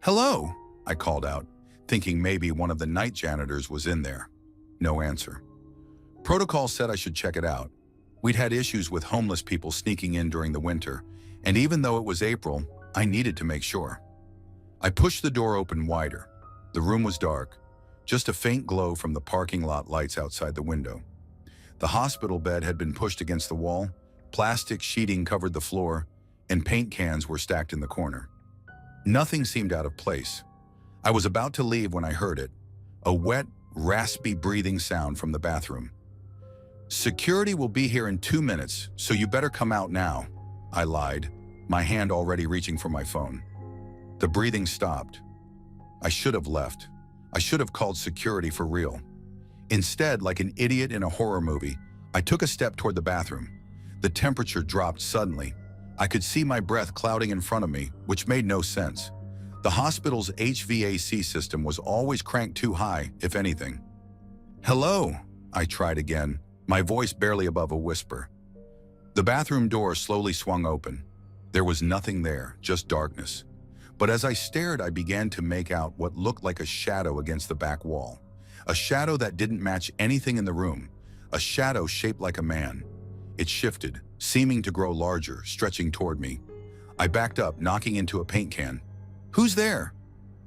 "Hello," I called out, thinking maybe one of the night janitors was in there. No answer. Protocol said I should check it out. We'd had issues with homeless people sneaking in during the winter, and even though it was April, I needed to make sure. I pushed the door open wider. The room was dark, just a faint glow from the parking lot lights outside the window. The hospital bed had been pushed against the wall, plastic sheeting covered the floor, and paint cans were stacked in the corner. Nothing seemed out of place. I was about to leave when I heard it, a wet, raspy breathing sound from the bathroom. "Security will be here in 2 minutes, so you better come out now," I lied, my hand already reaching for my phone. The breathing stopped. I should have left. I should have called security for real. Instead, like an idiot in a horror movie, I took a step toward the bathroom. The temperature dropped suddenly. I could see my breath clouding in front of me, which made no sense. The hospital's HVAC system was always cranked too high, if anything. "Hello," I tried again, my voice barely above a whisper. The bathroom door slowly swung open. There was nothing there, just darkness. But as I stared, I began to make out what looked like a shadow against the back wall. A shadow that didn't match anything in the room. A shadow shaped like a man. It shifted, seeming to grow larger, stretching toward me. I backed up, knocking into a paint can. "Who's there?"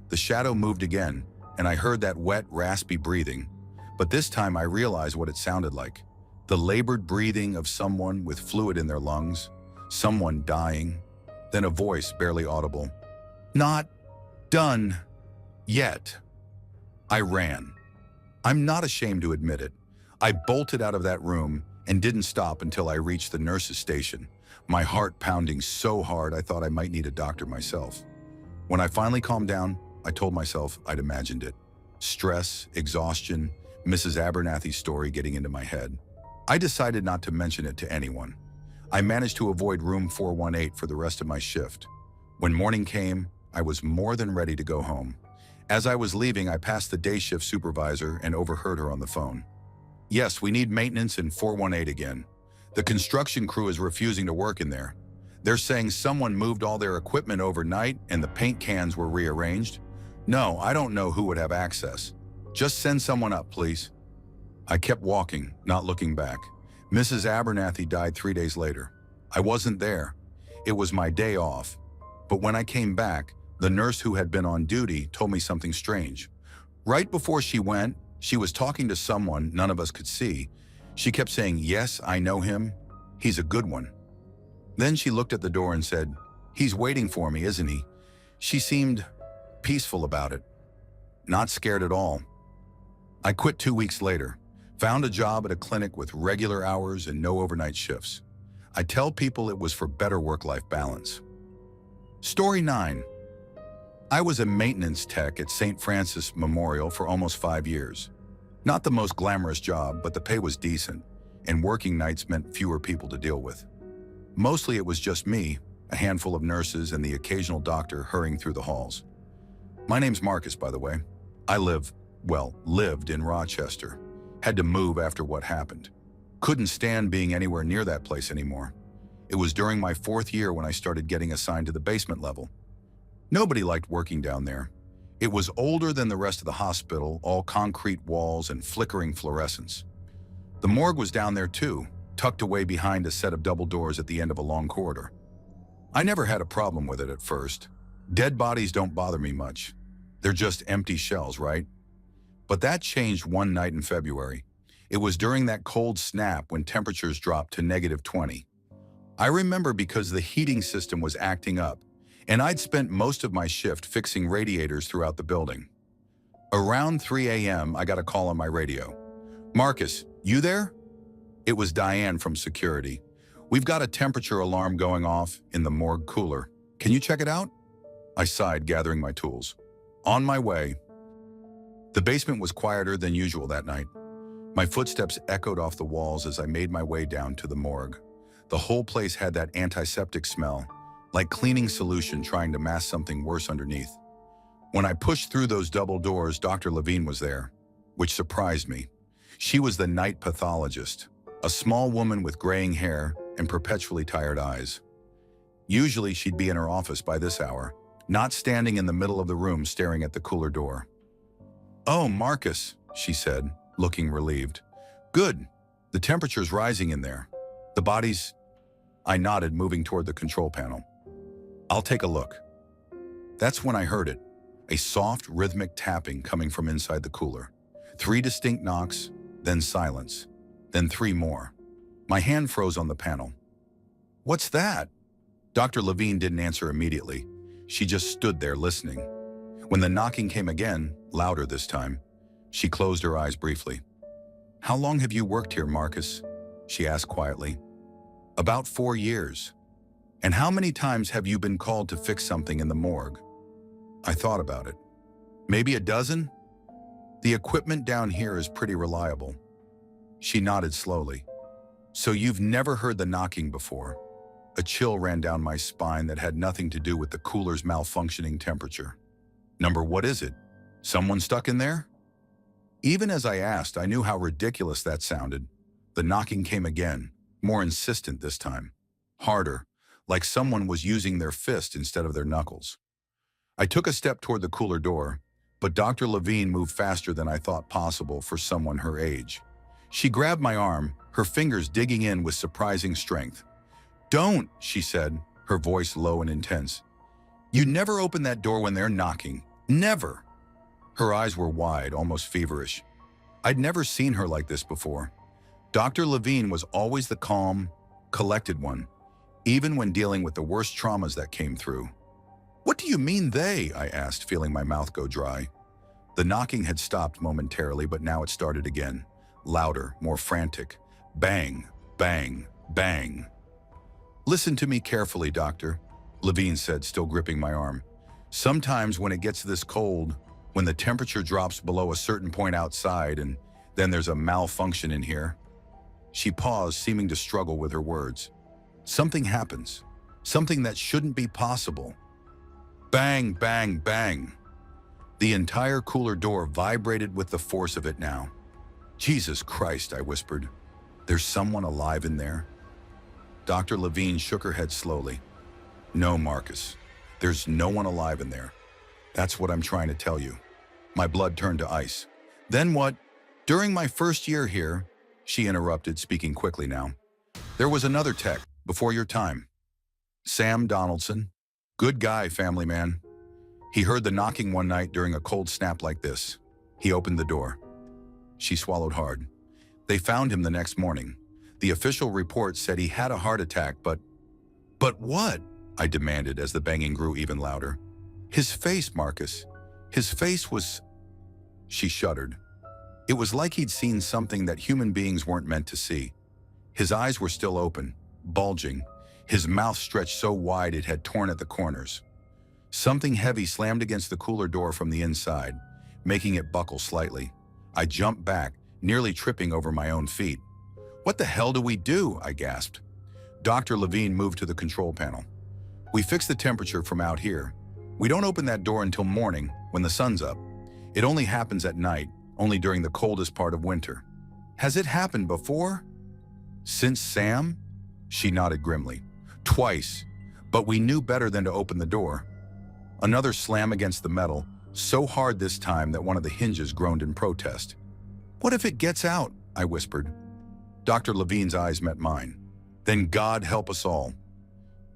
The shadow moved again, and I heard that wet, raspy breathing. But this time I realized what it sounded like. The labored breathing of someone with fluid in their lungs, someone dying. Then a voice barely audible. "Not done yet." I ran. I'm not ashamed to admit it. I bolted out of that room and didn't stop until I reached the nurse's station, my heart pounding so hard I thought I might need a doctor myself. When I finally calmed down, I told myself I'd imagined it. Stress, exhaustion, Mrs. Abernathy's story getting into my head. I decided not to mention it to anyone. I managed to avoid room 418 for the rest of my shift. When morning came, I was more than ready to go home. As I was leaving, I passed the day shift supervisor and overheard her on the phone. "Yes, we need maintenance in 418 again. The construction crew is refusing to work in there. They're saying someone moved all their equipment overnight and the paint cans were rearranged. No, I don't know who would have access. Just send someone up, please." I kept walking, not looking back. Mrs. Abernathy died 3 days later. I wasn't there. It was my day off. But when I came back, the nurse who had been on duty told me something strange. Right before she went, she was talking to someone none of us could see. She kept saying, "Yes, I know him. He's a good one." Then she looked at the door and said, "He's waiting for me, isn't he?" She seemed peaceful about it. Not scared at all. I quit 2 weeks later, found a job at a clinic with regular hours and no overnight shifts. I tell people it was for better work-life balance. Story 9. I was a maintenance tech at St. Francis Memorial for almost 5 years. Not the most glamorous job, but the pay was decent, and working nights meant fewer people to deal with. Mostly it was just me, a handful of nurses, and the occasional doctor hurrying through the halls. My name's Marcus, by the way. I lived in Rochester. Had to move after what happened. Couldn't stand being anywhere near that place anymore. It was during my 4th year when I started getting assigned to the basement level. Nobody liked working down there. It was older than the rest of the hospital, all concrete walls and flickering fluorescence. The morgue was down there too, tucked away behind a set of double doors at the end of a long corridor. I never had a problem with it at first. Dead bodies don't bother me much. They're just empty shells, right? But that changed one night in February. It was during that cold snap when temperatures dropped to -20. I remember because the heating system was acting up, and I'd spent most of my shift fixing radiators throughout the building. Around 3 a.m., I got a call on my radio. "Marcus, you there?" It was Diane from security. "We've got a temperature alarm going off in the morgue cooler. Can you check it out?" I sighed, gathering my tools. On my way. The basement was quieter than usual that night. My footsteps echoed off the walls as I made my way down to the morgue. The whole place had that antiseptic smell, like cleaning solution trying to mask something worse underneath. When I pushed through those double doors, Dr. Levine was there, which surprised me. She was the night pathologist, a small woman with graying hair and perpetually tired eyes. Usually she'd be in her office by this hour, not standing in the middle of the room staring at the cooler door. "Oh, Marcus," she said, looking relieved. "Good. The temperature's rising in there. The bodies—" I nodded, moving toward the control panel. "I'll take a look." That's when I heard it, a soft, rhythmic tapping coming from inside the cooler. 3 distinct knocks, then silence, then 3 more. My hand froze on the panel. "What's that?" Dr. Levine didn't answer immediately. She just stood there listening. When the knocking came again, louder this time, she closed her eyes briefly. "How long have you worked here, Marcus?" she asked quietly. "About 4 years. And how many times have you been called to fix something in the morgue?" I thought about it. "Maybe a dozen? The equipment down here is pretty reliable." She nodded slowly. "So you've never heard the knocking before?" A chill ran down my spine that had nothing to do with the cooler's malfunctioning temperature. "Number, what is it? Someone stuck in there?" Even as I asked, I knew how ridiculous that sounded. The knocking came again, more insistent this time. Harder, like someone was using their fist instead of their knuckles. I took a step toward the cooler door, but Dr. Levine moved faster than I thought possible for someone her age. She grabbed my arm, her fingers digging in with surprising strength. "Don't," she said, her voice low and intense. "You never open that door when they're knocking. Never." Her eyes were wide, almost feverish. I'd never seen her like this before. Dr. Levine was always the calm, collected one, even when dealing with the worst traumas that came through. "What do you mean they?" I asked, feeling my mouth go dry. The knocking had stopped momentarily, but now it started again. Louder, more frantic. Bang, bang, bang. "Listen to me carefully, Doctor," Levine said, still gripping my arm. "Sometimes when it gets this cold, when the temperature drops below a certain point outside and then there's a malfunction in here." She paused, seeming to struggle with her words. "Something happens. Something that shouldn't be possible." Bang, bang, bang. The entire cooler door vibrated with the force of it now. "Jesus Christ," I whispered. "There's someone alive in there?" Dr. Levine shook her head slowly. "No, Marcus. There's no one alive in there. That's what I'm trying to tell you." My blood turned to ice. "Then what?" "During my first year here," she interrupted, speaking quickly now, "there was another tech, before your time. Sam Donaldson. Good guy, family man. He heard the knocking one night during a cold snap like this. He opened the door." She swallowed hard. "They found him the next morning. The official report said he had a heart attack, but..." "But what?" I demanded as the banging grew even louder. "His face, Marcus. His face was..." She shuddered. It was like he'd seen something that human beings weren't meant to see. His eyes were still open, bulging, his mouth stretched so wide it had torn at the corners. Something heavy slammed against the cooler door from the inside, making it buckle slightly. I jumped back, nearly tripping over my own feet. "What the hell do we do?" I gasped. Dr. Levine moved to the control panel. "We fix the temperature from out here. We don't open that door until morning, when the sun's up. It only happens at night, only during the coldest part of winter." "Has it happened before?" "Since Sam?" She nodded grimly. "Twice, but we knew better than to open the door." Another slam against the metal, so hard this time that one of the hinges groaned in protest. "What if it gets out?" I whispered. Dr. Levine's eyes met mine. Then God help us all.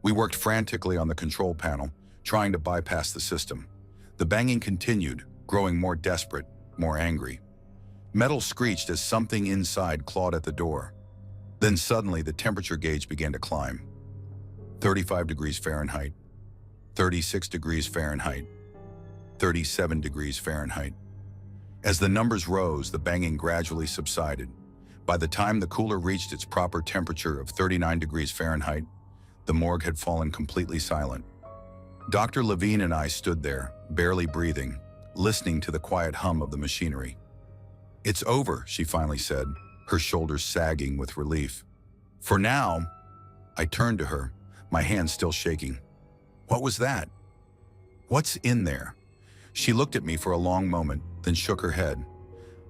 We worked frantically on the control panel, trying to bypass the system. The banging continued, growing more desperate, more angry. Metal screeched as something inside clawed at the door. Then suddenly the temperature gauge began to climb. 35 degrees Fahrenheit, 36 degrees Fahrenheit, 37 degrees Fahrenheit. As the numbers rose, the banging gradually subsided. By the time the cooler reached its proper temperature of 39 degrees Fahrenheit, the morgue had fallen completely silent. Dr. Levine and I stood there, barely breathing, listening to the quiet hum of the machinery. "It's over," she finally said, her shoulders sagging with relief. "For now." I turned to her, my hands still shaking. "What was that?" "What's in there?" She looked at me for a long moment, then shook her head.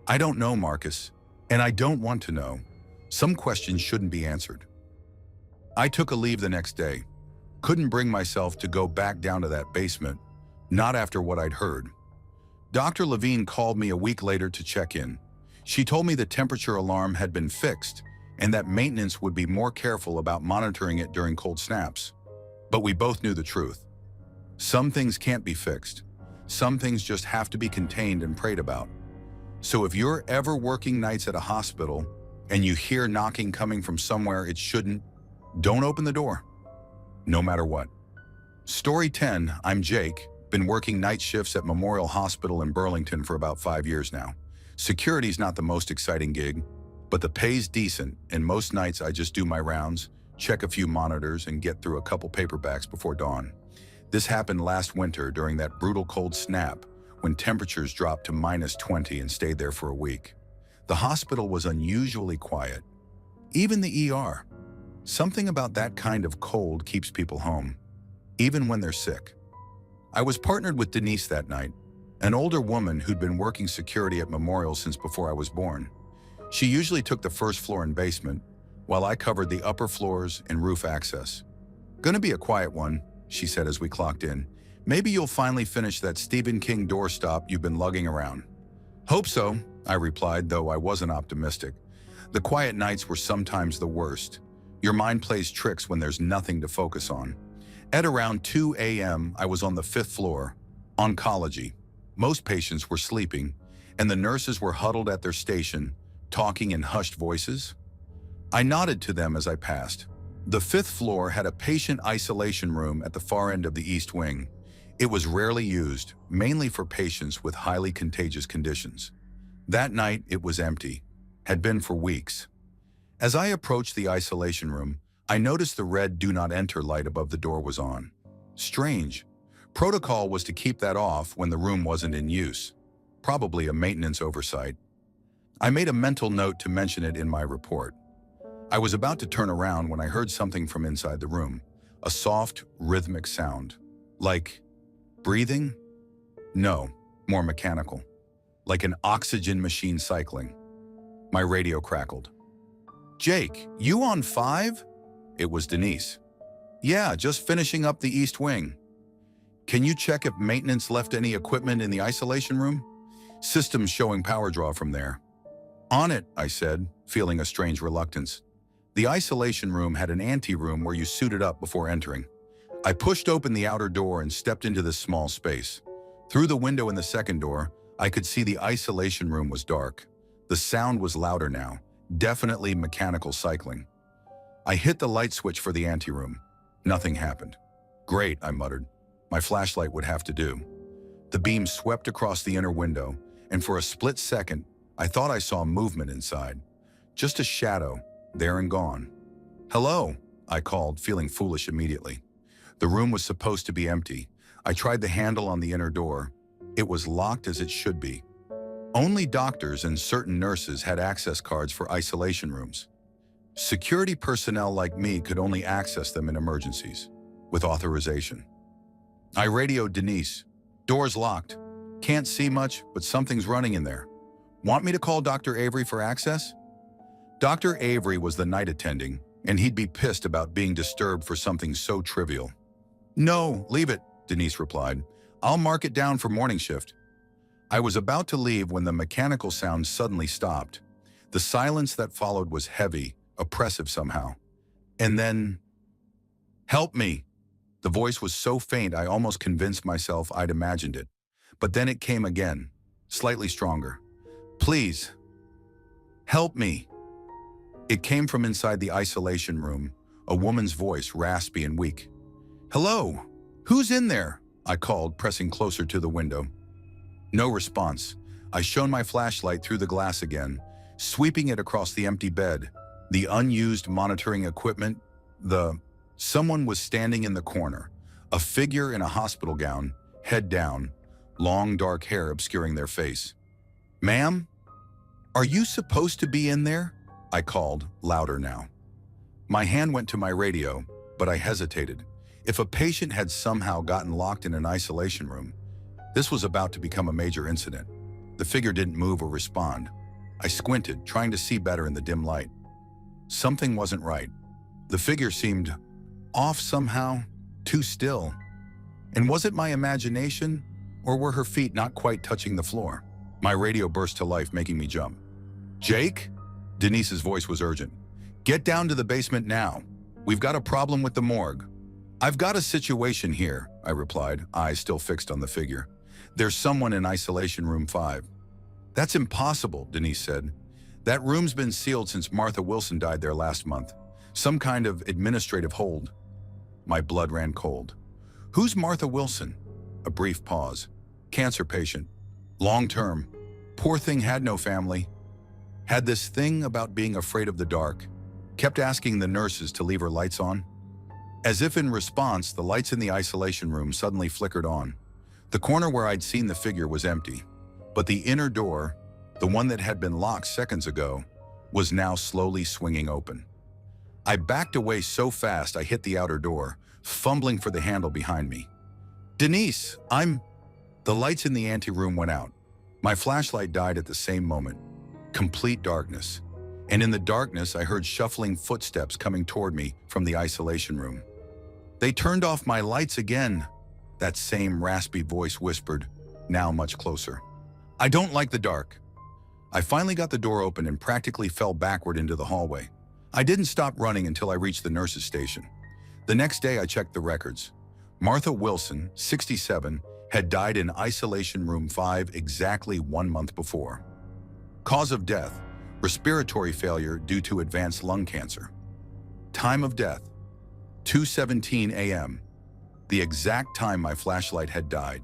"I don't know, Marcus, and I don't want to know. Some questions shouldn't be answered." I took a leave the next day. Couldn't bring myself to go back down to that basement, not after what I'd heard. Dr. Levine called me a week later to check in. She told me the temperature alarm had been fixed and that maintenance would be more careful about monitoring it during cold snaps. But we both knew the truth. Some things can't be fixed. Some things just have to be contained and prayed about. So if you're ever working nights at a hospital and you hear knocking coming from somewhere it shouldn't, don't open the door, no matter what. Story 10, I'm Jake, been working night shifts at Memorial Hospital in Burlington for about 5 years now. Security's not the most exciting gig, but the pay's decent, and most nights I just do my rounds, check a few monitors, and get through a couple paperbacks before dawn. This happened last winter during that brutal cold snap when temperatures dropped to -20 and stayed there for a week. The hospital was unusually quiet. Even the ER. Something about that kind of cold keeps people home, even when they're sick. I was partnered with Denise that night, an older woman who'd been working security at Memorial since before I was born. She usually took the first floor and basement, while I covered the upper floors and roof access. "Gonna be a quiet one," she said as we clocked in. "Maybe you'll finally finish that Stephen King doorstop you've been lugging around." "Hope so," I replied, though I wasn't optimistic. The quiet nights were sometimes the worst. Your mind plays tricks when there's nothing to focus on. At around 2 a.m., I was on the 5th floor, oncology. Most patients were sleeping, and the nurses were huddled at their station, talking in hushed voices. I nodded to them as I passed. The 5th floor had a patient isolation room at the far end of the east wing. It was rarely used, mainly for patients with highly contagious conditions. That night, it was empty, had been for weeks. As I approached the isolation room, I noticed the red "Do Not Enter" light above the door was on. Strange. Protocol was to keep that off when the room wasn't in use. Probably a maintenance oversight. I made a mental note to mention it in my report. I was about to turn around when I heard something from inside the room, a soft, rhythmic sound. Like breathing? No, more mechanical. Like an oxygen machine cycling. My radio crackled. "Jake, you on 5? It was Denise. "Yeah, just finishing up the east wing." "Can you check if maintenance left any equipment in the isolation room? Systems showing power draw from there." "On it," I said, feeling a strange reluctance. The isolation room had an ante-room where you suited up before entering. I pushed open the outer door and stepped into this small space. Through the window in the second door, I could see the isolation room was dark. The sound was louder now, definitely mechanical cycling. I hit the light switch for the ante-room. Nothing happened. "Great," I muttered. My flashlight would have to do. The beam swept across the inner window, and for a split second, I thought I saw movement inside. Just a shadow, there and gone. "Hello," I called, feeling foolish immediately. The room was supposed to be empty. I tried the handle on the inner door. It was locked as it should be. Only doctors and certain nurses had access cards for isolation rooms. Security personnel like me could only access them in emergencies, with authorization. I radioed Denise. "Door's locked. Can't see much, but something's running in there. Want me to call Dr. Avery for access?" Dr. Avery was the night attending, and he'd be pissed about being disturbed for something so trivial. "No, leave it," Denise replied. "I'll mark it down for morning shift." I was about to leave when the mechanical sound suddenly stopped. The silence that followed was heavy, oppressive somehow. And then, "Help me!" The voice was so faint I almost convinced myself I'd imagined it. But then it came again, slightly stronger. "Please, help me!" It came from inside the isolation room, a woman's voice, raspy and weak. "Hello? Who's in there?" I called, pressing closer to the window. No response. I shone my flashlight through the glass again, sweeping it across the empty bed, the unused monitoring equipment, Someone was standing in the corner, a figure in a hospital gown, head down, long dark hair obscuring their face. "Ma'am, are you supposed to be in there?" I called, louder now. My hand went to my radio, but I hesitated. If a patient had somehow gotten locked in an isolation room, this was about to become a major incident. The figure didn't move or respond. I squinted, trying to see better in the dim light. Something wasn't right. The figure seemed off somehow, too still. And was it my imagination, or were her feet not quite touching the floor? My radio burst to life, making me jump. "Jake?" Denise's voice was urgent. "Get down to the basement now. We've got a problem with the morgue." "I've got a situation here," I replied, eyes still fixed on the figure. "There's someone in isolation room 5. "That's impossible," Denise said. "That room's been sealed since Martha Wilson died there last month. Some kind of administrative hold." My blood ran cold. "Who's Martha Wilson?" A brief pause. "Cancer patient. Long-term. Poor thing had no family. Had this thing about being afraid of the dark. Kept asking the nurses to leave her lights on." As if in response, the lights in the isolation room suddenly flickered on. The corner where I'd seen the figure was empty, but the inner door, the one that had been locked seconds ago, was now slowly swinging open. I backed away so fast I hit the outer door, fumbling for the handle behind me. "Denise, The lights in the anteroom went out. My flashlight died at the same moment. Complete darkness. And in the darkness, I heard shuffling footsteps coming toward me from the isolation room. "They turned off my lights again," that same raspy voice whispered, now much closer. "I don't like the dark." I finally got the door open and practically fell backward into the hallway. I didn't stop running until I reached the nurse's station. The next day, I checked the records. Martha Wilson, 67, had died in isolation room 5 exactly 1 month before. Cause of death: respiratory failure due to advanced lung cancer. Time of death: 2:17 a.m., the exact time my flashlight had died.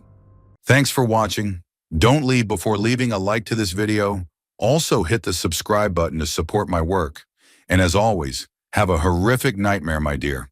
Thanks for watching. Don't leave before leaving a like to this video. Also hit the subscribe button to support my work. And as always, have a horrific nightmare, my dear.